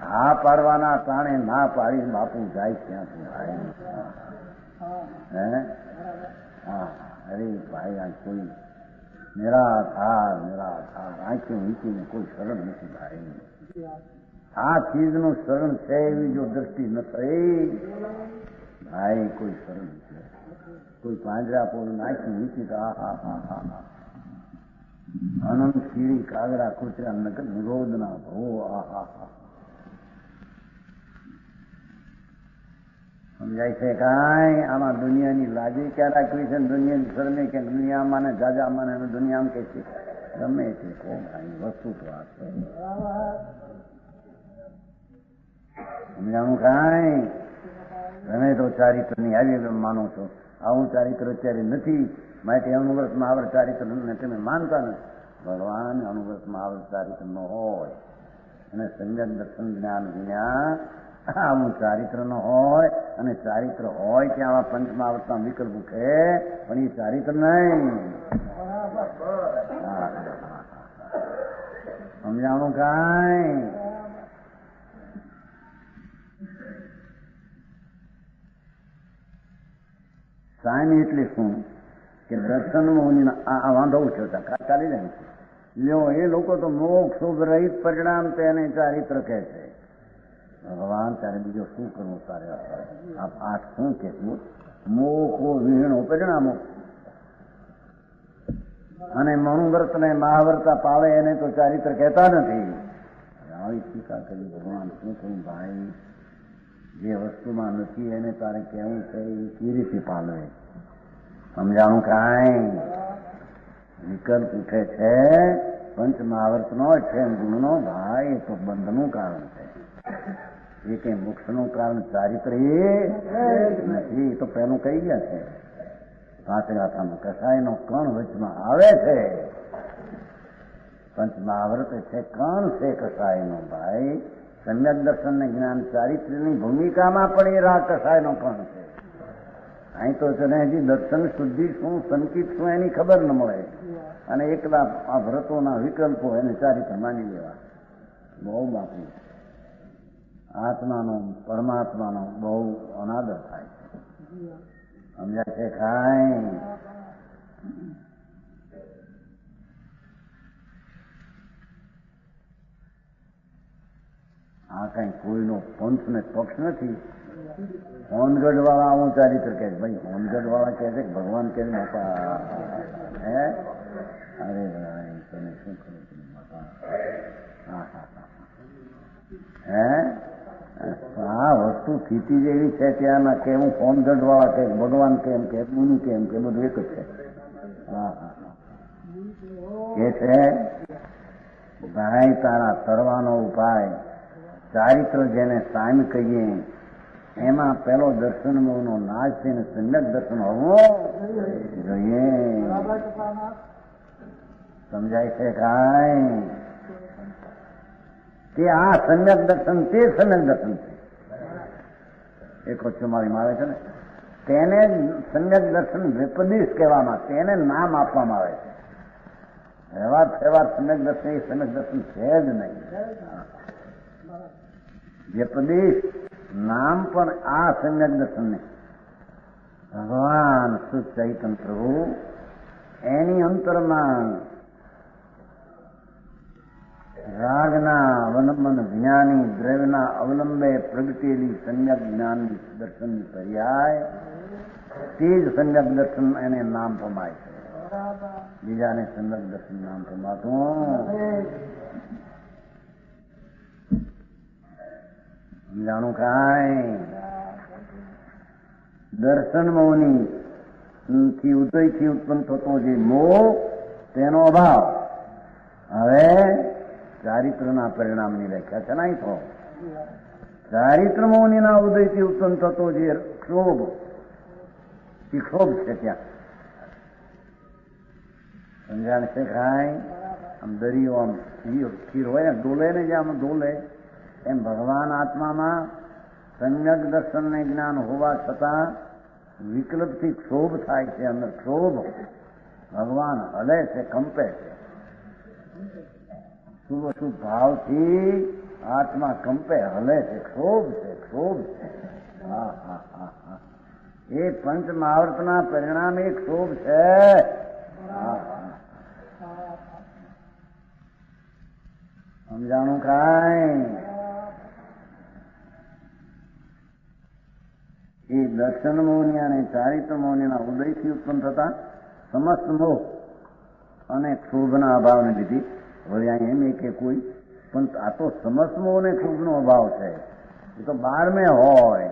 હા પાડવાના તાણે ના પાડી બાપુ જાય ક્યાંથી ભાઈ? હા અરે ભાઈ આ કોઈ નિરાધાર આંખી ઊંચીને કોઈ શરણ નથી ભાઈ. આ ચીજનું શરણ છે એવી જો દ્રષ્ટિ ન થઈ ભાઈ, કોઈ શરણ નથી. કોઈ પાંજરા પોળું આંખી ઊંચી તો અનંત શીરી કાગડા કુતરા નગર નિરોધના ભો સમજાય છે કાંઈ? આમાં દુનિયાની લાજી ક્યાં રાખવી છે, દુનિયાની શરમે કે દુનિયામાં ને જાજામાં ને દુનિયામાં કે છે ગમે છે કોણ વસ્તુ તો આ છે. સમજાણું કાંઈ? તમે તો ચારિત્રની આવી માનો છો, આવું ચારિત્ર અત્યારે નથી માટે અનુવ્રતમાં આવડ ચારિત્ર તમે માનતા નથી. ભગવાન અનુવ્રતમાં આવડ ચારિત્ર ન હોય અને સંજ્ઞક દર્શન જ્ઞાન વિના આવું ચારિત્ર ન હોય, અને ચારિત્ર હોય ત્યાં આવા પંચમહાવર્તના વિકલ્પ ઉઠે, પણ એ ચારિત્ર નહીં. સમજાણું કાંઈ? સાયન એટલે શું કે દર્શન આ વાંધો ઉઠ્યો હતા ચાલી જાય છે. લ્યો એ લોકો તો મોક્ષ શુભ રહિત પરિણામ તેને ચારિત્ર કહે છે. ભગવાન તારે બીજો શું કરવું? તારે આ શું કે મોખો વિહીણો પરિણામો, અને મનુવ્રત ને મહાવ્રતા પાવે એને તો ચારિત્ર કહેતા નથી. આવી ટીકા કરી ભગવાન શું કહું ભાઈ? જે વસ્તુમાં નથી એને તારે કેવું છે એ કેવી રીતે પાલવે? સમજાણું કાંઈ? વિકલ્પ ઉઠે છે પંચમહાવર્તનો છે ગુણનો ભાઈ, એ તો બંધનું કારણ છે. એ કઈ મોક્ષનું કારણ ચારિત્ર એ નથી. તો પેલું કહી ગયા છે પાંચગાથામાં કસાયનો કણ વચમાં આવે છે. પંચમહાવર્ત છે કણ છે કસાયનો ભાઈ. સમ્યક દર્શન ને જ્ઞાન ચારિત્રની ભૂમિકામાં પણ એ રાગ કસાયનો કણ છે. અહીં તો તને હજી દર્શન શુદ્ધિ શું સંકિત શું એની ખબર ન મળે, અને એકલા આ વ્રતોના વિકલ્પો એને ચારિત્ર માની લેવા. બહુ બાપુ આત્માનો પરમાત્માનો બહુ અનાદર થાય છે. સમજાય છે કાંઈ? આ કઈ કોઈનો પંથ ને પક્ષ નથી. હોનગઢ વાળા આવું ચારિત્ર કહે છે ભાઈ. હોનગઢ વાળા કહે છે ભગવાન કે બાપા હે અરે ભાઈ તને શું ખબર બાપા? હે આ વસ્તુ સ્થિતિ જેવી છે ત્યાંના કેવું હોનગઢ વાળા કે ભગવાન કેમ કે મુનિ કેમ કે બધું એક જ છે. કે છે ભાઈ તારા તરવાનો ઉપાય ચારિત્ર જેને સાયમ કહીએ એમાં પેલો દર્શન નો નાશ છે ને સમ્યક દર્શન હોવો જોઈએ. સમજાય છે કાંઈ? કે આ સમ્યક દર્શન તે સમ્યક દર્શન છે. એક વચ્ચે મારી આવે છે ને તેને સમ્યક દર્શન વિપદેશ કહેવામાં, તેને નામ આપવામાં આવે છે. વ્યવહાર સમ્યક દર્શન એ સમ્યક દર્શન છે જ નહીં. વ્યપદેશ નામ પણ આ સમ્યક દર્શનને ભગવાન સુચૈતન પ્રભુ એની અંતરમાં રાગના અવલંબન જ્ઞાની દ્રવ્યના અવલંબે પ્રગટેલી સમ્યક જ્ઞાનની દર્શનની પર્યાય તે જ સમ્યક દર્શન એને નામ પમાય છે. બીજાને સમ્યક દર્શન નામ પમાતું સમજાણું કાંઈ? દર્શન મોહની થી ઉદયથી ઉત્પન્ન થતો જે મોહ તેનો અભાવ. હવે ચારિત્રના પરિણામની વ્યાખ્યા છે નહીં તો ચારિત્ર મોહનીના ઉદયથી ઉત્પન્ન થતો જે ક્ષોભ એ ક્ષોભ છે ત્યાં. સમજાણ છે કાંઈ? આમ દરિયો આમ ખીર હોય ને ડોલે ને જે આમ ડોલે એમ ભગવાન આત્મામાં સમ્યક દર્શન ને જ્ઞાન હોવા છતાં વિકલ્પથી ક્ષોભ થાય છે. અંદર ક્ષોભ ભગવાન હલે છે, કંપે છે. શુભ અશુભ ભાવથી આત્મા કંપે હલે છે, ક્ષોભ છે, ક્ષોભ છે. હા હા હા હા, એ પંચ મહાવર્તના પરિણામ એ ક્ષોભ છે. હા હા, સમજાણું કાંઈ? એ દર્શન મોહની અને ચારિત્ર મોહનીના ઉદયથી ઉત્પન્ન થતા સમસ્ત મોહ અને ક્ષોભના અભાવને લીધી. વળી અહીં એમ કે કોઈ પણ આ તો સમસ્ત મોહ અને ક્ષોભનો અભાવ છે, એ તો 12મે હોય.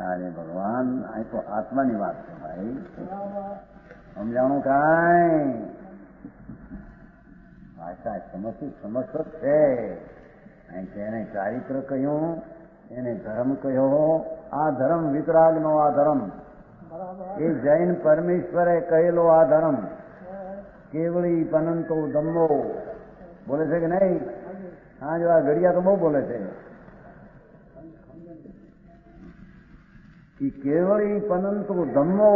અરે ભગવાન, આ તો આત્માની વાત છે ભાઈ. સમજાણું કાંઈ? ભાષા સમસ્ત જ છે. એને ચારિત્ર કહ્યું, એને ધર્મ કહ્યો. આ ધર્મ વિતરાગનો આ ધર્મ, એ જૈન પરમેશ્વરે કહેલો આ ધર્મ. કેવળી પનંતો ધમ્મો બોલે છે કે નહીં? હા, જો આ ઘડિયા તો બહુ બોલે છે. કેવળી પનંતો ધમ્મો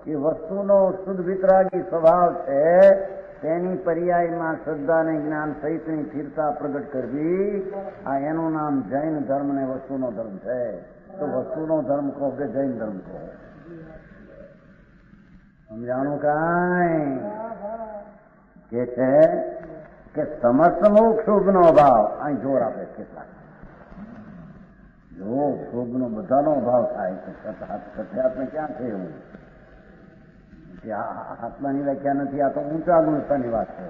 એ વસ્તુનો શુદ્ધ વિતરાગી સ્વભાવ છે. તેની પર્યાયમાં શ્રદ્ધા ને જ્ઞાન સહિતની સ્થિરતા પ્રગટ કરવી, આ એનું નામ જૈન ધર્મ ને વસ્તુનો ધર્મ છે. તો વસ્તુનો ધર્મ કહો કે જૈન ધર્મ કહો? સમજાણું કાંઈ? કે છે કે સમસ્ત મોહ ક્ષોભનો અભાવ. અહીં જોર આપે કેટલાક. જો ક્ષોભનો બધાનો અભાવ થાય તો સત્યાત્મ ક્યાં છે? એવું આત્માની વ્યાખ્યા નથી, આ તો ઊંચા ગુણસ્તાની વાત છે.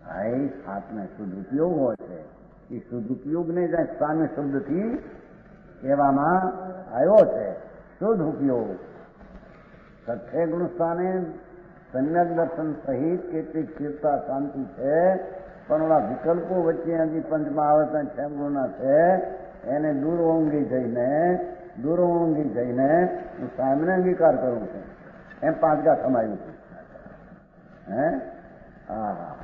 ભાઈ, આત્મા શુદ્ધ ઉપયોગ હોય છે. એ શુદ્ધ ઉપયોગને જ્યાં સામે શબ્દથી કહેવામાં આવ્યો છે. શુદ્ધ ઉપયોગ સત્ય ગુણસ્થાને સમ્યક દર્શન સહિત કેટલીક સ્થિરતા શાંતિ છે. પણ ઓલા વિકલ્પો વચ્ચે હજી પંચમહાવર્તન 6 ગુણના છે, એને દૂરઓંગી જઈને હું સામને અંગીકાર કરું છું. એમ 5 ગા સમાયું છે. હે, હા,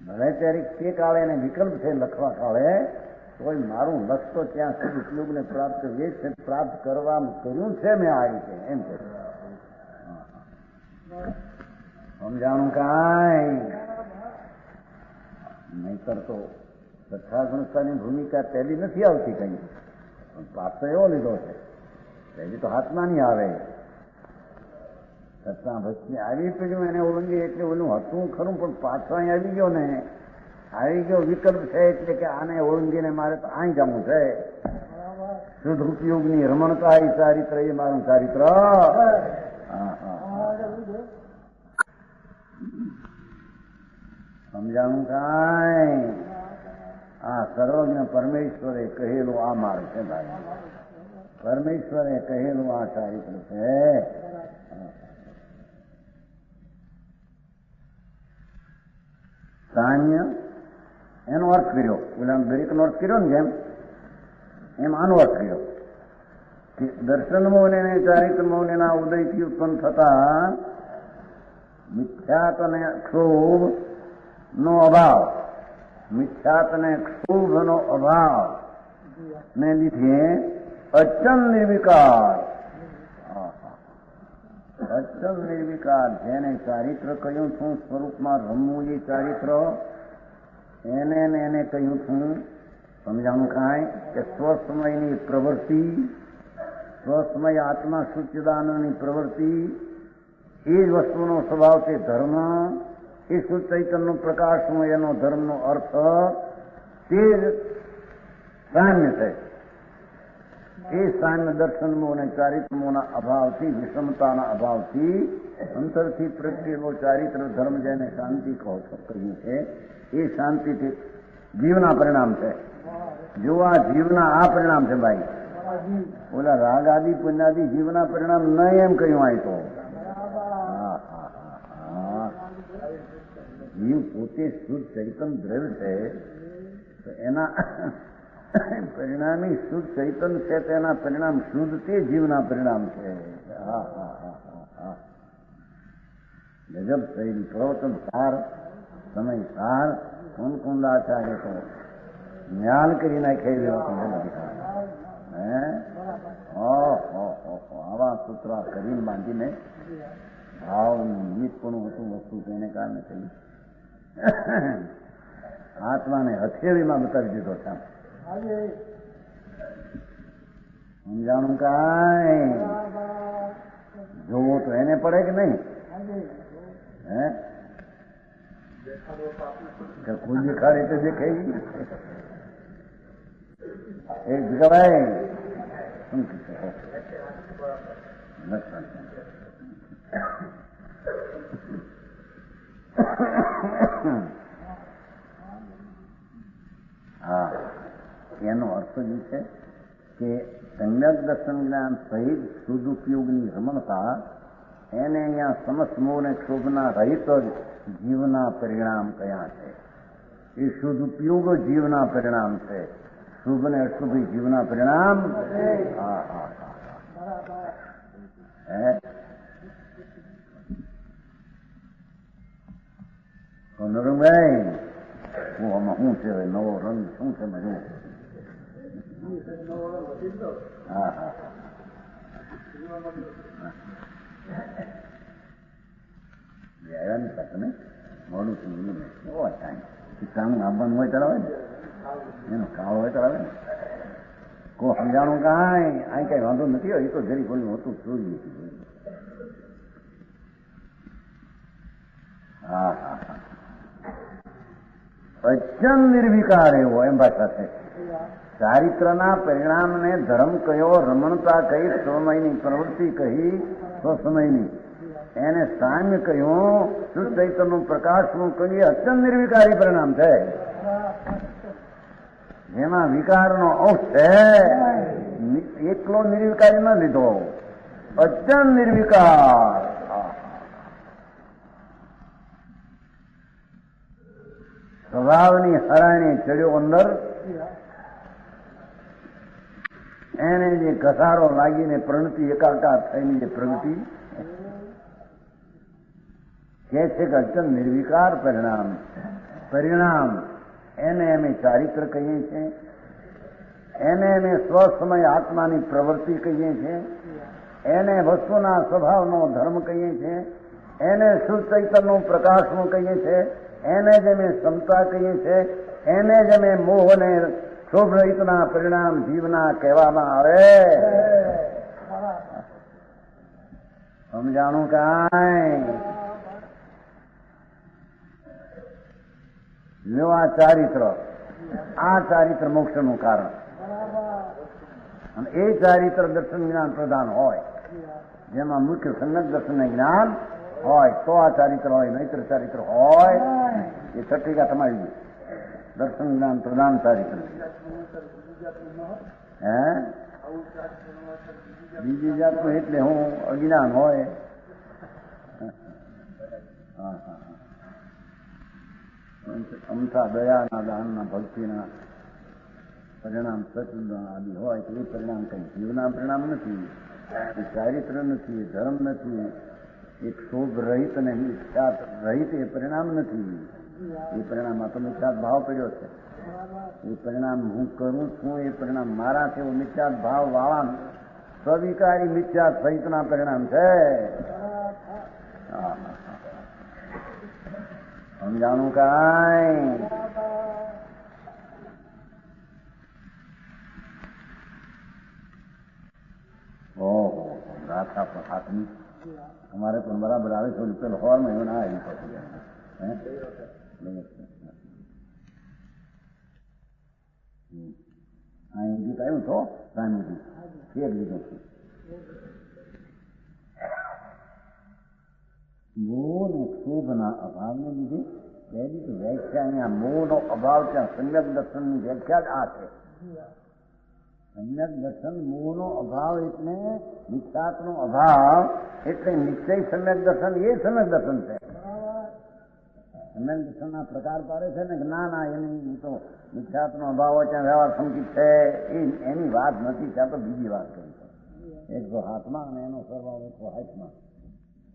ભલે ત્યારે તે કાળે એને વિકલ્પ છે લખવા કાળે, તોય મારું લક્ષ્ય તો ત્યાં સુધી ઉપયોગને પ્રાપ્ત પ્રાપ્ત કરવામાં કર્યું છે મેં આ રીતે. એમ છે. સમજાણું કાંઈ? નહીતર તો સત્તા ગુણસ્તાની ભૂમિકા પહેલી નથી આવતી કઈ, પણ પાછો એવો લીધો છે. પહેલી તો હાથમાં નહીં આવે. સત્તા ભક્તિ આવી પડ્યું એને ઓળંગી એટલે ઓલું હતું ખરું, પણ પાછો અહીં આવી ગયો ને, આવી ગયો વિકલ્પ છે એટલે કે આને ઓળંગીને મારે તો અહીં જમવું છે. શુદ્ધ ઉપયોગની રમણતા એ ચારિત્ર, એ મારું ચારિત્ર. સમજાણું કાંઈ? આ સર્વજ્ઞ પરમેશ્વરે કહેલું આ માર્ગ છે ભાઈ. પરમેશ્વરે કહેલું આ ચારિત્ર છે. સાન્ય એનો અર્થ કર્યો, ઓલા દરેકનો અર્થ કર્યો ને જેમ, એમ આનો અર્થ કર્યો કે દર્શન મોહને ચારિત્ર મોહના ઉદયથી ઉત્પન્ન થતા મિથ્યાત અને ક્ષોભ નો અભાવ, મિથ્યાત અને ક્ષોભનો અભાવ ને લીધે અચલ નિર્વિકાર, અચલ નિર્વિકાર જેને ચારિત્ર કહ્યું છું સ્વરૂપમાં રમવું એ ચારિત્ર, એને કહ્યું છું. સમજાણું કાંઈ? કે સ્વસમયની પ્રવૃત્તિ, સ્વસમય આત્મા સચ્ચિદાનંદની પ્રવૃત્તિ, એ જ વસ્તુનો સ્વભાવ છે ધર્મ. એ શુદ્ધ ચૈતન્યનો પ્રકાશ હોય એનો ધર્મનો અર્થ તે જ સામ્ય છે. એ સામ્ય દર્શનમો અને ચારિત્રમોના અભાવથી, વિષમતાના અભાવથી અંતરથી પ્રગટેલો ચારિત્ર ધર્મ જેને શાંતિ કહ્યું છે, એ શાંતિથી જીવના પરિણામ છે. જો આ જીવના આ પરિણામ છે ભાઈ. ઓલા રાગ આદિ પુણ્યાદિ જીવના પરિણામ નહીં એમ કહ્યું અહીં તો. જીવ પોતે શુદ્ધ ચૈતન દ્રવ્ય છે તો એના પરિણામી શુદ્ધ ચૈતન છે તેના પરિણામ શુદ્ધ તે જીવના પરિણામ છે. હા હા હા હા હા ગજબ થયેલી પ્રવચન સાર સમય સાર કુંડાચાર્ય તો જ્ઞાન કરી નાખે હે આવા સૂત્રા કરીને બાંધીને ભાવનું નિમિત્તપણું હતું વસ્તુ તેને કારણે થયું આત્માને હથેળીમાં બતાવી દીધો છે. સમજાણું કાંઈ જોવો તો એને પડે કે નહીં? હે કોઈ દેખાડે તો દેખાય એક જગ્યાએ શું હા એનો અર્થ એ છે કે સમ્યક દર્શન જ્ઞાન સહિત સદુપયોગની રમણતા એને અહીંયા સમસ્મો અને ક્ષોભના રહિત જ જીવના પરિણામ કયા છે. એ સદુપયોગ જીવના પરિણામ છે. શુભ ને અશુભ જીવના પરિણામ. હા હા હા નરુભાઈ હું આમાં શું છે નવો રંગ શું છે મજું? હા હા આવ્યા ને તકને મોડું થયું ને કામ આવવાનું હોય તરાવે ને એનો કાળો હોય તરાવે ને કોઈ સમજાણું કાંઈ અહીં કઈ વાંધો નથી હોય. એ તો જરી કોઈ હોતું જોઈ હા હા હા અચન નિર્વિકાર એવો એમ ભાષા છે. ચારિત્રના પરિણામને ધર્મ કયો, રમણતા કહી, સ્વમયની પ્રવૃત્તિ કહી, સ્વસમયની એને સામ્ય કહ્યું, શુદ્ધ ચૈતન્યનું પ્રકાશનું કહ્યું. અચન નિર્વિકારી પરિણામ છે જેમાં વિકારનો અંશ છે. એકલો નિર્વિકારી ન લીધો, અચન નિર્વિકાર. સ્વભાવની હરાણી ચડ્યો અંદર, એને જે ઘસારો લાગીને પ્રણતિ એકાકાર થઈને જે પ્રગતિ કે છે કે અચન નિર્વિકાર પરિણામ એને અમે ચારિત્ર કહીએ છીએ. એને અમે સ્વસમય આત્માની પ્રવૃત્તિ કહીએ છીએ. એને વસ્તુના સ્વભાવનો ધર્મ કહીએ છીએ. એને શુદ્ધ ચૈતન્યનું પ્રકાશનું કહીએ છીએ. એને જ અમે ક્ષમતા કહીએ છીએ. એને જ અમે મોહ અને શુભ રહિતના પરિણામ જીવના કહેવામાં આવે. સમજાણું કાંઈ? જો આ ચારિત્ર મોક્ષનું કારણ અને એ ચારિત્ર દર્શન જ્ઞાન પ્રધાન હોય જેમાં મુખ્ય સંગત દર્શન જ્ઞાન હોય તો આ ચારિત્ર હોય. નહીતર ચારિત્ર હોય એ છઠ્ઠીકા તમારી દર્શન જ્ઞાન પ્રધાન ચારિત્ર. હે બીજી જાતનું એટલે હું અજ્ઞાન હોય. હા હા અમથા દયાના દાનના ભક્તિના પરિણામ સચિદાન આદિ હોય તો એ પરિણામ કઈ જીવના પરિણામ નથી. એ ચારિત્ર નથી, ધર્મ નથી, એક શોભ રહિત અને મિથ્યાત રહિત એ પરિણામ નથી. એ પરિણામમાં તો મિથ્યાત ભાવ પડ્યો છે. એ પરિણામ હું કરું છું એ પરિણામ મારા છે એવો મિથ્યાત ભાવ વાળા સ્વવિકારી મિથ્યાત સહિતના પરિણામ છે. સમજાણું કાંઈ? ઓહો ગાથા પણ હાથની અમારે પણ બરાબર આવે છે. પેલો હોરમાં એવું ના આવી પછી અહીં ગીત આવ્યું તો સ્વામીજી ફેર લીધો છે. મોહ ને ક્ષોભના અભાવને લીધે પહેલી તો વ્યાખ્યા અહીંયા મોહનો અભાવ ત્યાં સમ્યક દર્શનની વ્યાખ્યા જ આ છે. સમ્યક દર્શન મોહનો અભાવ એટલે મિથ્યાત્વનો અભાવ એટલે નિશ્ચય સમ્યક દર્શન એ સમ્યક દર્શન છે. સમ્યક દર્શનના પ્રકાર પાડે છે ને કે ના એની તો મિથ્યાત્વનો અભાવ હોય ત્યાં વ્યવહાર સંકિત છે એની વાત નથી. ત્યાં તો બીજી વાત કરી છે. એક જો હાથમાં અને એનો સરવાળો એકો હાથમાં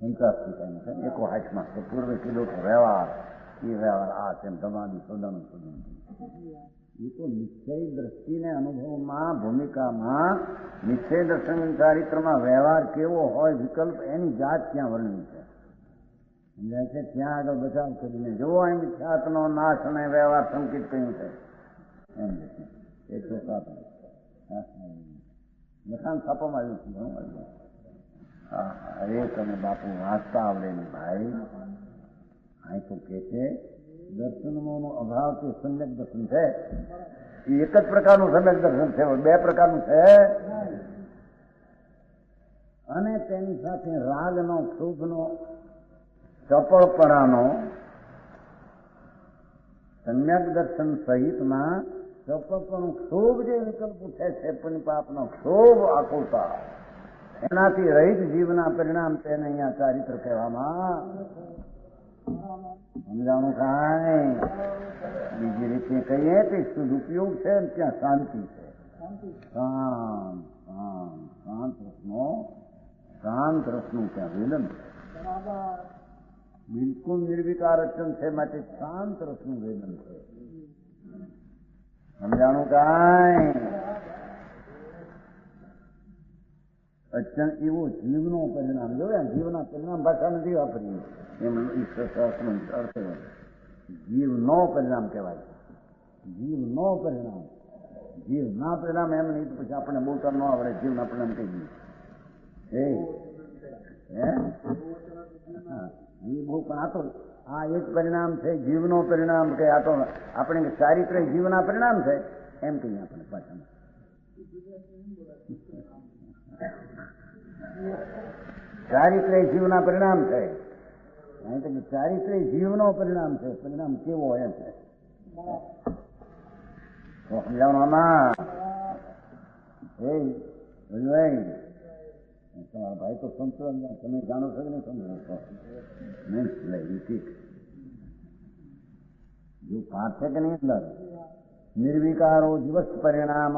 50 છે એકો હાથમાં તો પૂર્વે કીધો તો વ્યવહાર એ વ્યવહાર આ તેમ તમારી સોદાનું સોદન એ તો નિશ્ચય દ્રષ્ટિને અનુભવમાં ભૂમિકામાં નિશ્ચય દર્શન ચારિત્રમાં વ્યવહાર કેવો હોય વિકલ્પ એની જાત ત્યાં વર્ણવી છે. સમજાય છે? ત્યાં આગળ બચાવ કરીને જોવો અહીં મિથ્યાત્વનો નાશ અને વ્યવહાર સંકિત કહ્યું છે એમ 107 લખાણ છાપવામાં આવ્યું છે. અરે તમે બાપુ વાંચતા આવડે ને ભાઈ. અહીં તો કે છે દર્શનનો અભાવ તે સમ્યક દર્શન છે. એ એક જ પ્રકારનું સમ્યક દર્શન છે, બે પ્રકારનું છે. અને તેની સાથે રાગનો ક્ષુભનો ચપળપણાનો સમ્યક દર્શન સહિતમાં ચપળપણું ક્ષોભ જે વિકલ્પ ઉઠે છે પુણ્યપાપનો ક્ષોભ આકુલતા એનાથી રહિત જીવના પરિણામ તેને અહીંયા ચારિત્ર કહેવામાં સમજાણું કાંઈ બીજી રીતે કહીએ તે શુદ્ધ ઉપયોગ છે ને ત્યાં શાંતિ છે. શાંત રસનું ત્યાં વેદન છે. બિલકુલ નિર્વિકાર અચન છે માટે શાંત રસનું વેદન છે. સમજાણું કાંઈ અચન એવો જીવનો પરિણામ જોયા. જીવના પરિણામ ભાષા નથી વાપરીએ એમ ઈશ્વરશાસ્ત્રનો અર્થ જીવનો પરિણામ કહેવાય. જીવનો પરિણામ જીવના પરિણામ એમ નહીં પછી આપણે બોલતા ન આવડે જીવના પરિણામ કહી દઈએ એ બહુ પણ આ તો આ એક પરિણામ છે જીવનો પરિણામ કે આ તો આપણે ચારિત્ર જીવના પરિણામ છે એમ કહીએ આપણે પાછળ. ચારિત્ર્ય જીવના પરિણામ છે. અહીં તો ચારિત્ર્ય જીવનો પરિણામ છે. પરિણામ કેવો એમ છે સમજાવવામાં તમારા ભાઈ તો સંતોષ તમે જાણો છો કે નહીં સમજો નહીં ઠીક જો પાઠ છે કે નહીં અંદર નિર્વિકારો દિવસ પરિણામ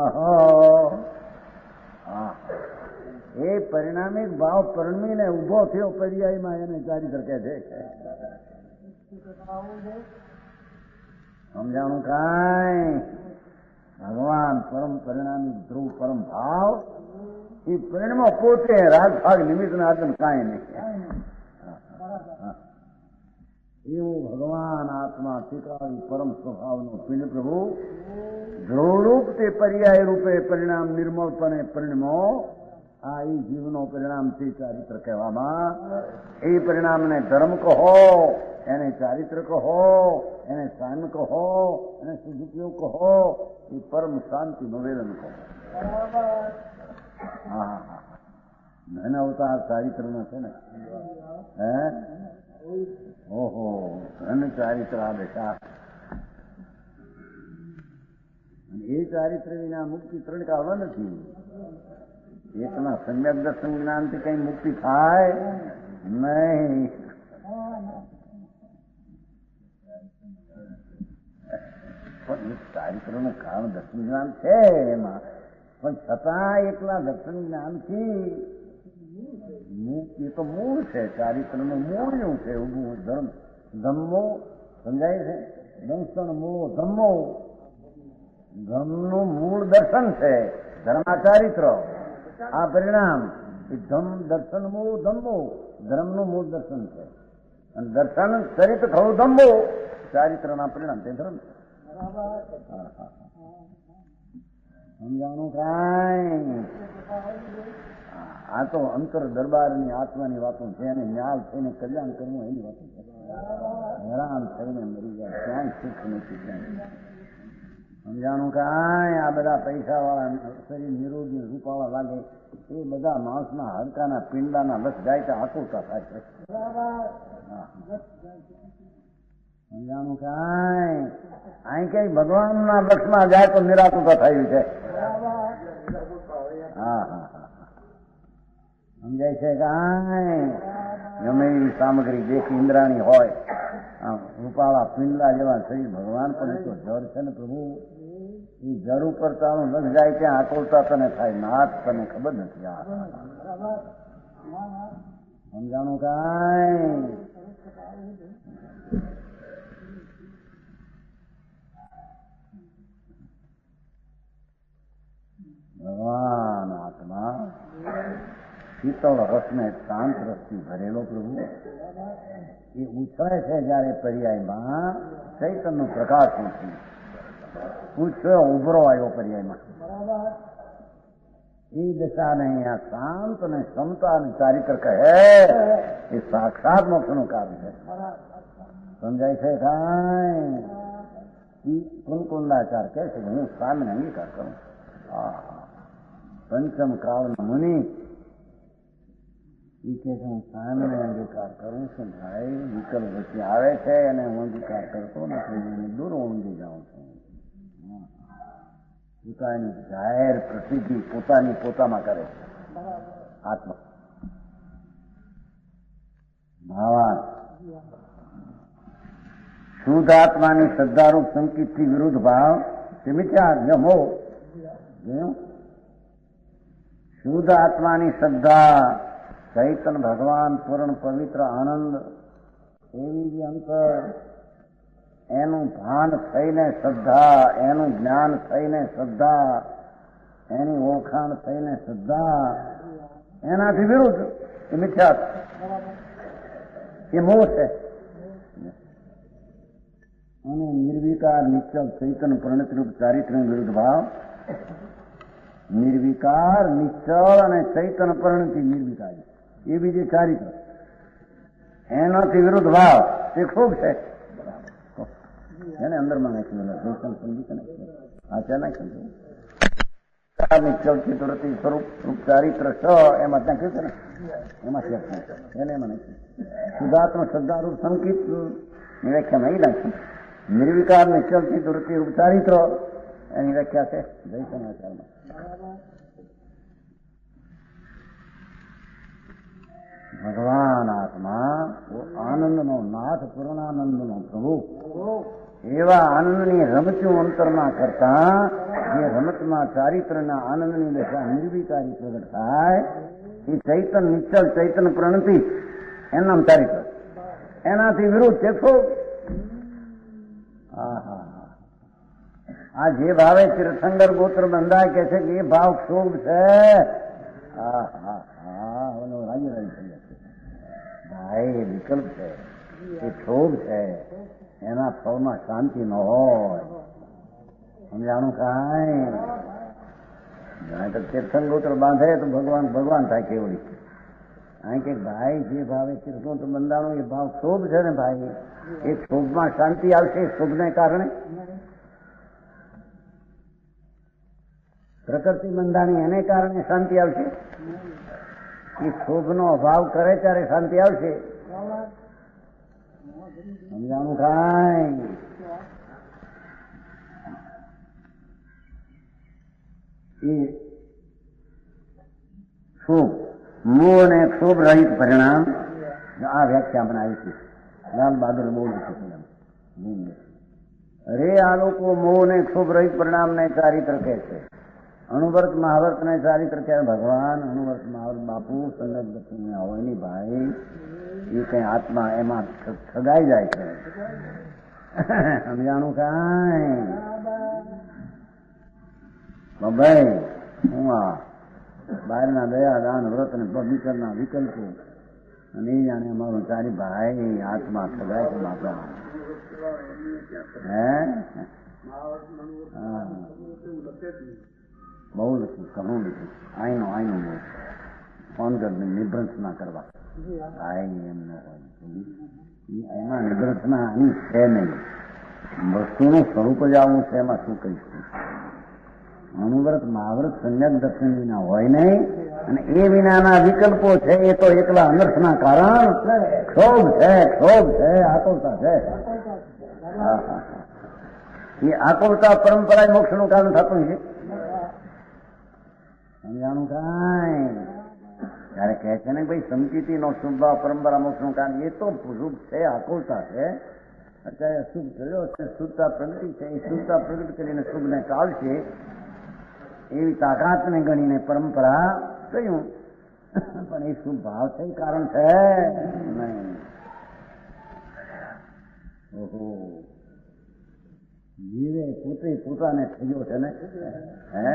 એ પરિણામિક ભાવ પરમીને ઉભો થયો પર્યાયમાં એને ચારિત્ર કહે છે. સમજાણું કાંઈ ભગવાન પરમ પરિણામિક ધ્રુવ પરમ ભાવ એ પરિણમો પોતે રાગભાગ નિમિત્તના આત્મ કાંઈ નહીં. એવું ભગવાન આત્મા ત્રિકાળી પરમ સ્વભાવનો પિંડ પ્રભુ ધ્રુવરૂપ તે પર્યાય રૂપે પરિણામ નિર્મળપણે પરિણમો. આ એ જીવનો પરિણામ તે ચારિત્ર કહેવામાં. એ પરિણામને ધર્મ કહો, એને ચારિત્ર કહો, એને સાન કહો, એને સદુપયોગ કહો, એ પરમ શાંતિનું વેદન કહો. ધન અવતાર ચારિત્રનો છે ને ઓહો ધન ચારિત્ર આ બેટા. એ ચારિત્ર વિના મુક્તિ ત્રણ કાળવા નથી. એકના સમ્યક દર્શન જ્ઞાનથી કઈ મુક્તિ થાય નહીં. પણ ચારિત્રનું કારણ દર્શન જ્ઞાન છે એમાં, પણ છતાં એકલા દર્શન જ્ઞાનથી એ તો મૂળ છે. ચારિત્રનું મૂળ એવું છે ઉભું ધર્મ ધમ્મો સમજાય છે. દંશન મૂળો ધમ્મો ધર્મનું મૂળ દર્શન છે. ધર્માચારિત્ર આ પરિણામ એ ધમ દર્શન મૂળ ધમ્મો ધર્મનું મૂળ દર્શન છે. અને દર્શન ચરિત્ર થવું ધમ્મો ચારિત્રના પરિણામ તે ધર્મ છે. સમજાણું કાંઈ આ તો અંતર દરબારની આત્માની વાતો છે. અને ન્યાલ થઈને કલ્યાણ કરવું એની વાતો છે. હેરાન થઈને મરી જાય ક્યાંય સુખ નથી. ક્યાંય સમજાણું કાંઈ આ બધા પૈસા વાળા શરીર નિરોગી રૂપાવા લાગે એ બધા માણસના હાડકાના પિંડાના લસ જાય તો આતુરતા થાય છે. સમજાણું કાંઈ અહીં કઈ ભગવાનના લક્ષમાં જાય તો નિરાતું તો થયું છે. હા હા હા સમજાય છે કાંઈ ગમે એવી સામગ્રી દેખી ઇન્દ્રાણી હોય રૂપાળા પિંડલા જેવા શરીર ભગવાન પણ એ તો જળ છે ને પ્રભુ. એ જળ ઉપર તારું લગ જાય ત્યાં આકુલતા તને થાય નાથ તને ખબર નથી. સમજાણું કાંઈ ભગવાન આત્મા શીતળ રસને શાંત રસથી ભરેલો પ્રભુ એ ઉછળે છે જયારે પર્યાયમાં ચૈતન્ય પ્રકાશ નથી પૂછ્યો ઉભરો આવ્યો પર્યાયમાં એ દશાને અહીંયા શાંત અને ક્ષમતા અને ચારિત્ર કહે એ સાક્ષાત મોક્ષનું કાર્ય છે. સમજાય છે કાંઈ કુલકુંડાચાર કહે છે કે હું સ્વામીને અંગીકાર કરું. પંચમ કાળના મુનિ એ કે હું સ્વામીને અંગીકાર કરું છું ભાઈ. વિકલ્પ વચ્ચે આવે છે અને હું અંગીકાર કરતો નથી, દૂર ઊંઘી જાઉં છું. પોતાની જાહેર પ્રસિદ્ધિ પોતાની પોતામાં કરે છે આત્મા. ભાવાર્થ શુદ્ધ આત્માની શ્રદ્ધારૂપ સંકિતથી વિરુદ્ધ ભાવ તે મિથ્યા મોહ. શુદ્ધ આત્માની શ્રદ્ધા ચૈતન ભગવાન પૂર્ણ પવિત્ર આનંદ એવી જે અંતર એનું ભાન થઈને શ્રદ્ધા, એનું જ્ઞાન થઈને શ્રદ્ધા, એની ઓળખાણ થઈને શ્રદ્ધા, એનાથી વિરુદ્ધ એ મિથ્યા એ મોહ છે. અને નિર્વિકાર નિશ્ચલ ચૈતન પ્રણતરૂપ ચારિત્ર વિરુદ્ધ ભાવ. નિર્વિકાર નિશ્ચળ અને ચૈતન પરિણતિ નિર્વિકારી એ બીજી ચારિત્ર એનાથી વિરુદ્ધ ભાવ તે ખૂબ છે. એને અંદરમાં નાખ્યું સમજી કે આ છે નાખ્યું નિશ્ચળ ચિત્રથી સ્વરૂપ ચારિત્ર છ એમાં નાખ્યું છે ને એમાં છે એને એમાં નાખ્યું. શુદ્ધાત્મ શ્રદ્ધારૂપ સંકિત ની વ્યાખ્યામાં એ નાખ્યું. નિર્વિકાર નિશ્ચલ ચિત્રથી રૂપ ચારિત્ર એની વ્યાખ્યા છે જયશંકરમાં. ભગવાન આત્મા આનંદનો નાથ પૂર્ણાનંદનો પ્રભુ એવા આનંદની રમતું અંતરમાં કરતા જે રમતમાં ચારિત્રના આનંદની દશા નિર્વિકારી પ્રગટ થાય એ ચૈતન નિશ્ચલ ચૈતન પ્રણતિ એનામ ચારિત્ર એનાથી વિરુદ્ધ છે ખૂબ. આ જે ભાવે તીર્થંકર ગોત્ર બંધાય કે છે કે એ ભાવ ક્ષોભ છે. રાજી રાજી થઈ જશે ભાઈ. વિકલ્પ છે એ ક્ષોભ છે એના ફળમાં શાંતિ ન હોય. સમજાણું કાંઈ તો તીર્થંકર ગોત્ર બાંધે તો ભગવાન ભગવાન થાય કેવડી. અહીં કે ભાઈ જે ભાવે તીર્થંકર બંધાણું એ ભાવ ક્ષોભ છે ને ભાઈ. એ ક્ષોભમાં શાંતિ આવશે ક્ષોભને કારણે. પ્રકૃતિ બંધાણી એને કારણે શાંતિ આવશે. એ ક્ષોભનો અભાવ કરે ત્યારે શાંતિ આવશે. સમજાણું કાંઈ એ શુભ મોહ અને ક્ષોભ રહિત પરિણામ આ વ્યાખ્યા આપણે આવી છે. લાલ બહાદુર બહુ લખ્યું. અરે આ લોકો મોહ ને ક્ષોભ રહિત પરિણામ ને ચારિત્ર કહે છે. અણુવર્ત મહાવર્ત ને ચારિત્ર કહે ભગવાન. અણુવર્ત મહાવર્ત બાપુ સંગત દક્ષિણ હોય ની ભાઈ એ કઈ આત્મા એમાં સગાઈ જાય છે. સમજાણું કાંઈ ભાઈ. હું આ બહારના દયા દાન વ્રત ને પવિત્રના વિકલ્પો અને એ જાણે અમારું ચારી ભાઈ આત્મા સગાય છે બાપા. હે બહુ લખ્યું ઘણું લીધું. આઈનું બહુ ફોન કરીને નિભ્રંશ ના કરવા. આઈ એમ ન હોય એમાં નિભ્રંશના આની છે નહીં. વસ્તુનું સ્વરૂપ જ આવું છે એમાં શું કહીશું. અનુવ્રત મહાવ્રત સંજ્ઞક દર્શન વિના હોય નહીં અને એ વિનાના વિકલ્પો છે એ તો એકલા અનર્થના કારણ ક્ષોભ છે આતુરતા છે. એ આકુળતા પરંપરા મોક્ષનું કારણ થતું છે. સમજાણું કાંઈ ત્યારે કહે છે ને ભાઈ સમજૂતીનો શુભ પરંપરા મોક્ષનું કારણ, એ તો શુભ છે, આકુળતા છે. અત્યારે શુભ થયો છે, શુદ્ધતા પ્રગતિ છે, એ શુદ્ધતા પ્રગટ કરીને શુભને ટાળશે એવી તાકાતને ગણીને પરંપરા કહ્યું. પણ એ શુભ ભાવ છે, કારણ છે નહીં. ઓહો, જીવે પોતે પોતાને થયો છે ને, હે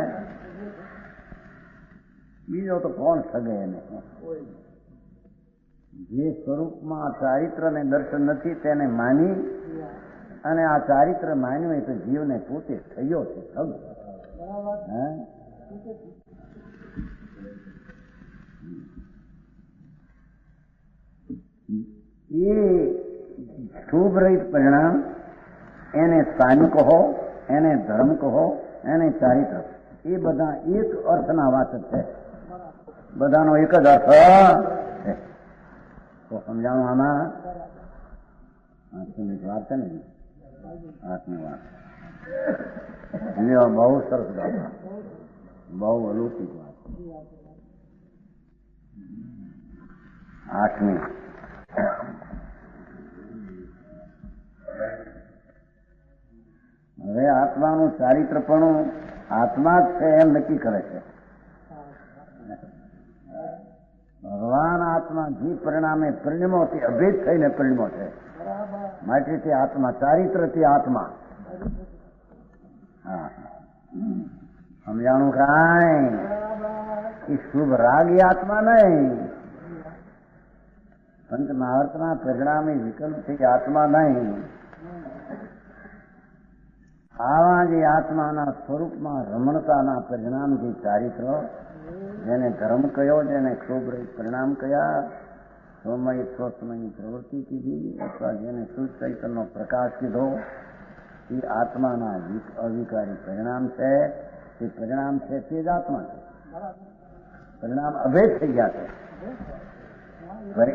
બીજો તો કોણ સગે એને? જે સ્વરૂપમાં ચારિત્ર ને દર્શન નથી તેને માની, અને આ ચારિત્ર માન્યું એ તો જીવને પોતે થયો છે. એ શુભ રહિત પરિણામ, એને સાની કહો, એને ધર્મ કહો, એને ચારિત્ર, એ બધા એક અર્થના વાચક છે. બધાનો એક જ અર્થ છે. તો સમજાણું આમાં 8 મિનિટ વાત છે ને, 8ની વાત. બહુ સરસ વાત, બહુ અલૌકિક વાત. 8મી હવે આત્માનું ચારિત્રપણું આત્મા જ છે એમ નક્કી કરે છે. ભગવાન આત્મા જે પરિણામે પરિણમો તે અભેદ થઈને પરિણમો છે. માટે તે આત્મા, ચારિત્ર તે આત્મા. હા, સમજાણું કાંઈ? એ શુભ રાગ એ આત્મા નહીં, પંચ મહાવર્તના પરિણામે વિકલ્પ છે આત્મા નહીં. આવા જે આત્માના સ્વરૂપમાં રમણતાના પરિણામ જે ચારિત્ર, જેને ધર્મ કયો, જેને ક્ષોભ રહિત પરિણામ કયા, સ્વમય સ્વસમયની પ્રવૃત્તિ કીધી, અથવા જેને શુદ્ધ ચૈતન્યનો પ્રકાશ કીધો, એ આત્માના અવિકારી પરિણામ છે. તે પરિણામ છે તે જ આત્મા છે. પરિણામ અભેદ થઈ ગયા છે.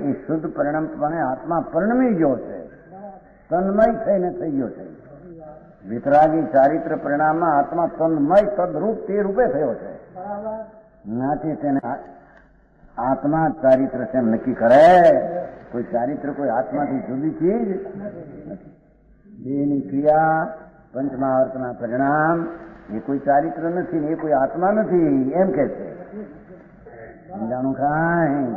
એ શુદ્ધ પરિણામપણે આત્મા પરિણમી ગયો છે, તન્મય થઈને થઈ ગયો છે. વિતરાગી ચારિત્ર પરિણામમાં આત્મા તન્મય તદરૂપ તે રૂપે થયો છે. નાથી તેને આત્મા ચારિત્ર છે નક્કી કરે. કોઈ ચારિત્ર કોઈ આત્માથી જુદી ચીજ નથી. દેહની ક્રિયા, પંચમહાવર્તના પરિણામ એ કોઈ ચારિત્ર નથી ને એ કોઈ આત્મા નથી એમ કે છે. સમજાણું કાંઈ?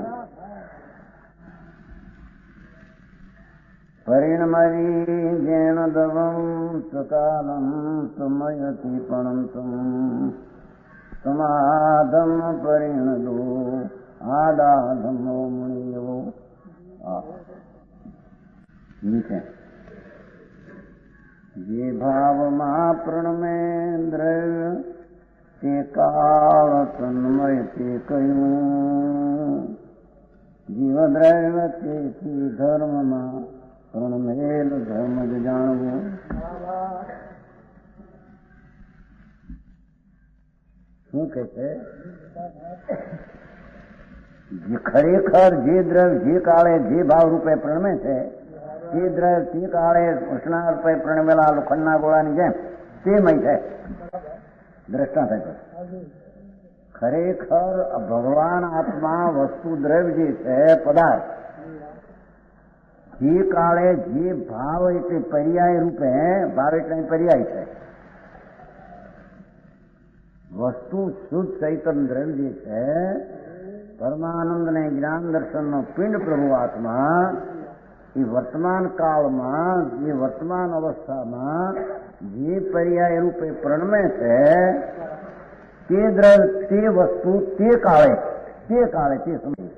પરિણમવી જેણ દવમ સકાલમ સમયથી પણંતમ સમાધમ પરિણદો આડાધમો મુનિયો. નીચે જે ભાવમાં પ્રણમે દ્રવ્ય તે કાળ તન્મય તે કહ્યું. જીવદ્રવ્ય તેથી ધર્મમાં પ્રણમેલ ધર્મ જ જાણવું. શું કે છે? ખરેખર જે દ્રવ્ય જે કાળે જે ભાવ રૂપે પ્રણમે છે, તે દ્રવ્ય તે કાળે ઉષ્ણા રૂપે પ્રણમેલા લોખંડના ગોળાની જેમ તેમય છે. દ્રષ્ટાંત આપ્યો. ખરેખર ભગવાન આત્મા વસ્તુ દ્રવ્ય જે છે, પદાર્થ, જે કાળે જે ભાવ એટલે પર્યાય રૂપે, ભાવ એટલે પર્યાય છે, વસ્તુ શુદ્ધ ચૈતન્ય દ્રવ્ય જે છે, પરમાનંદ ને જ્ઞાન દર્શનનો પિંડ પ્રભુ આત્મા, એ વર્તમાન કાળમાં જે વર્તમાન અવસ્થામાં જે પર્યાય રૂપે પ્રણમે છે, તે દ્રવ્ય તે વસ્તુ તે કાળે તે સમય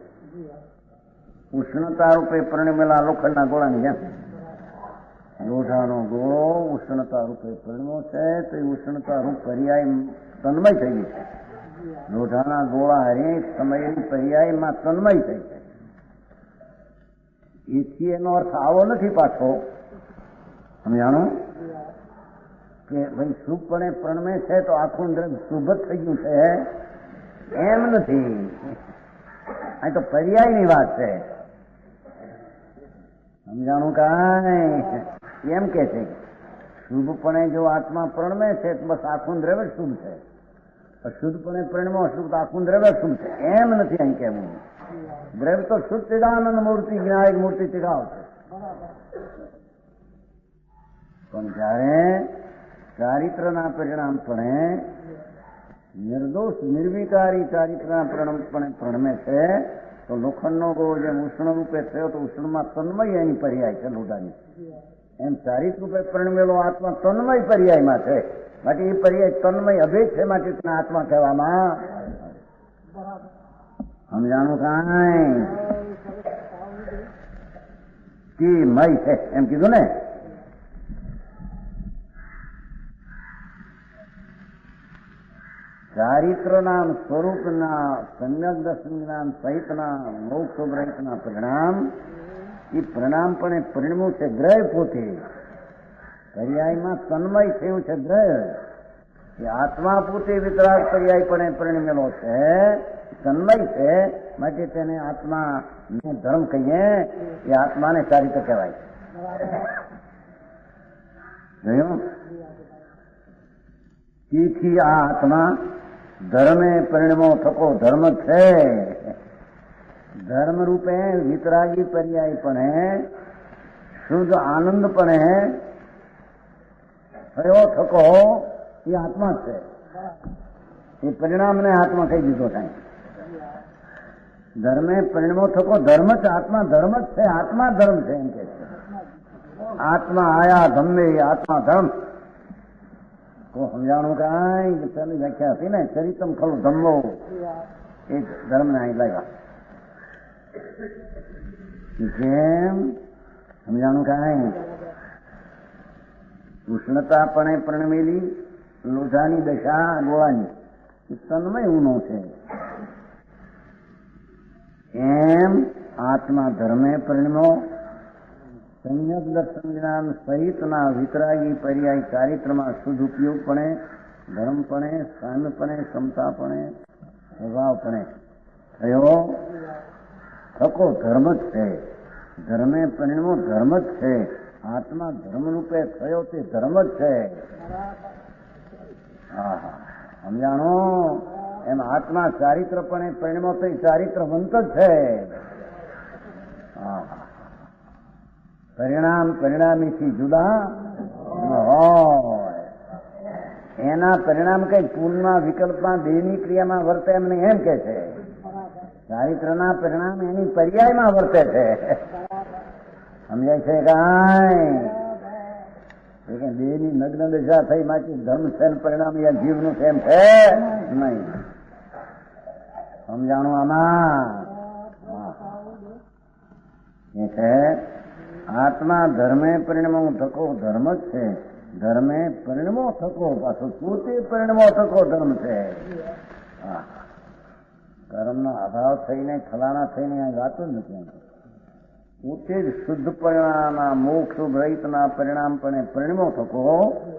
ઉષ્ણતા રૂપે પરિણમેલા લોખંડના ગોળાની જેમ. લોઢાનો ગોળો ઉષ્ણતા રૂપે પરિણમ્યો છે, તો એ ઉષ્ણતા રૂપ પર્યાય તન્મય થઈ ગઈ છે. લોઢાના ગોળા હરેક સમયની પર્યાયમાં તન્મય થઈ છે. એથી એનો અર્થ આવો નથી પાછો, સમજાણું? કે ભાઈ શુભપણે પ્રણમે છે તો આખું દ્રવ્ય શુભ જ થઈ ગયું છે એમ નથી. આ તો પર્યાયની વાત છે. સમજાણું કાંઈ? એમ કે છે શુભપણે જો આત્મા પ્રણમે છે તો બસ આખું દ્રવ્ય શુભ છે, અશુદ્ધપણે પ્રણમો શુભ તો આખું દ્રવ્ય શુભ છે એમ નથી અહીં કહેવું. દ્રવ્ય તો શુદ્ધ ચિદાનંદ મૂર્તિ જ્ઞાયક મૂર્તિ ચિદાવ છે, પણ જયારે ચારિત્રના પરિણામપણે નિર્દોષ નિર્વિકારી ચારિત્રના પરિણામપણે પ્રણમે છે તો લોખંડનો ગોળ જેમ ઉષ્ણ રૂપે થયો તો ઉષ્ણમાં તન્મય એની પર્યાય છે લોઢાની, એમ ચારિત્ર રૂપે પ્રણમેલો આત્મા તન્મય પર્યાયમાં છે. માટે એ પર્યાય તન્મય અભેદ છે, માટે તેના આત્મા કહેવામાં સમજાણું કાંઈ કે મય છે એમ કીધું ને. ચારિત્રના સ્વરૂપના સમ્યક દર્શન જ્ઞાન સહિતના મોક્ષ રહિતના પરિણામ એ પરિણામપણે પરિણમ્યું છે ગ્રહ પોતે, પર્યાયમાં તન્મય થયું છે ગ્રહ. એ આત્મા પોતે વિતરાગ પર્યાયપણે પરિણમેલો છે, તન્મય છે, માટે તેને આત્મા ધર્મ કહીએ, એ આત્માને ચારિત્ર કહેવાય. જોયું? તેથી આ આત્મા ધર્મે પરિણમો થકો ધર્મ છે. ધર્મ રૂપે વિતરાગી પર્યાયપણે શુદ્ધ આનંદપણે થયો થકો એ આત્મા છે. એ પરિણામને આત્મા કહી દીધો થાય. ધર્મે પરિણમો થકો ધર્મ જ આત્મા ધર્મ જ છે, આત્મા ધર્મ છે એમ કે છે. આત્મા આયા ધમ્મે આત્મા ધર્મ. તો સમજાણું કાંઈ પેલી વ્યાખ્યા હતી ને, ચરિતમ ખરું ધમ્મો, એ ધર્મને અહીં લાવ્યા. જેમ સમજાણું કાંઈ ઉષ્ણતાપણે પ્રણમેલી લોઢાની દશા ગોળાની એ તન્મય ઊનો છે, એમ આત્મા ધર્મે પરિણમો સંયક દર્શન જ્ઞાન સહિતના વિતરાગી પર્યાય ચારિત્રમાં શુદ્ધ ઉપયોગપણે ધર્મપણે સામ્યપણે ક્ષમતાપણે સ્વભાવપણે થયો થકો ધર્મ જ છે. ધર્મે પરિણમો ધર્મ જ છે. આત્મા ધર્મ રૂપે થયો તે ધર્મ જ છે. સમજાણો? એમ આત્મા ચારિત્રપણે પરિણમો તો ચારિત્રવંત જ છે. પરિણામ પરિણામીથી જુદા હોય. એના પરિણામ કઈ પૂર્ણમાં વિકલ્પમાં દેહની ક્રિયામાં વર્તે એમ નહીં, એમ કે છે. ચારિત્રના પરિણામ એની પર્યાયમાં વર્તે છે. સમજાય છે કાંઈ? દેહની નગ્ન દશા થઈ માટે ધર્મ છે પરિણામ યા જીવનું છે એમ છે નહીં. સમજાણું આમાં? એ છે આત્મા ધર્મે પરિણમો થકો ધર્મ જ છે. ધર્મે પરિણમો થકો પાછો પોતે પરિણમો થકો ધર્મ છે. કર્મનો અભાવ થઈને ફલાણા થઈને વાત જ નથી. પોતે જ શુદ્ધ પરિણામના મોક્ષ રહિતના પરિણામપણે પરિણમો થકો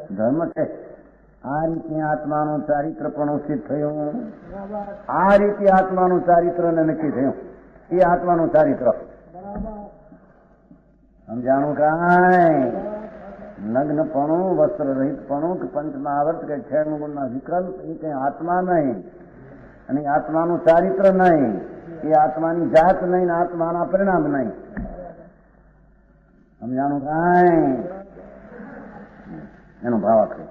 ધર્મ છે. આ રીતે આત્માનું ચારિત્ર પણ સિદ્ધ થયું. આ રીતે આત્માનું ચારિત્ર ને નક્કી થયું. એ આત્માનું ચારિત્ર સમજાણું કાંઈ? નગ્નપણું, વસ્ત્ર રહિતપણું કે પંચમાં આવર્ત કે છેડ ગુણના વિકલ્પ એ કઈ આત્મા નહીં, અને આત્માનું ચારિત્ર નહીં. એ આત્માની જાત નહીં, આત્માના પરિણામ નહીં. સમજાણું કાંઈ? એનો ભાવ આખરે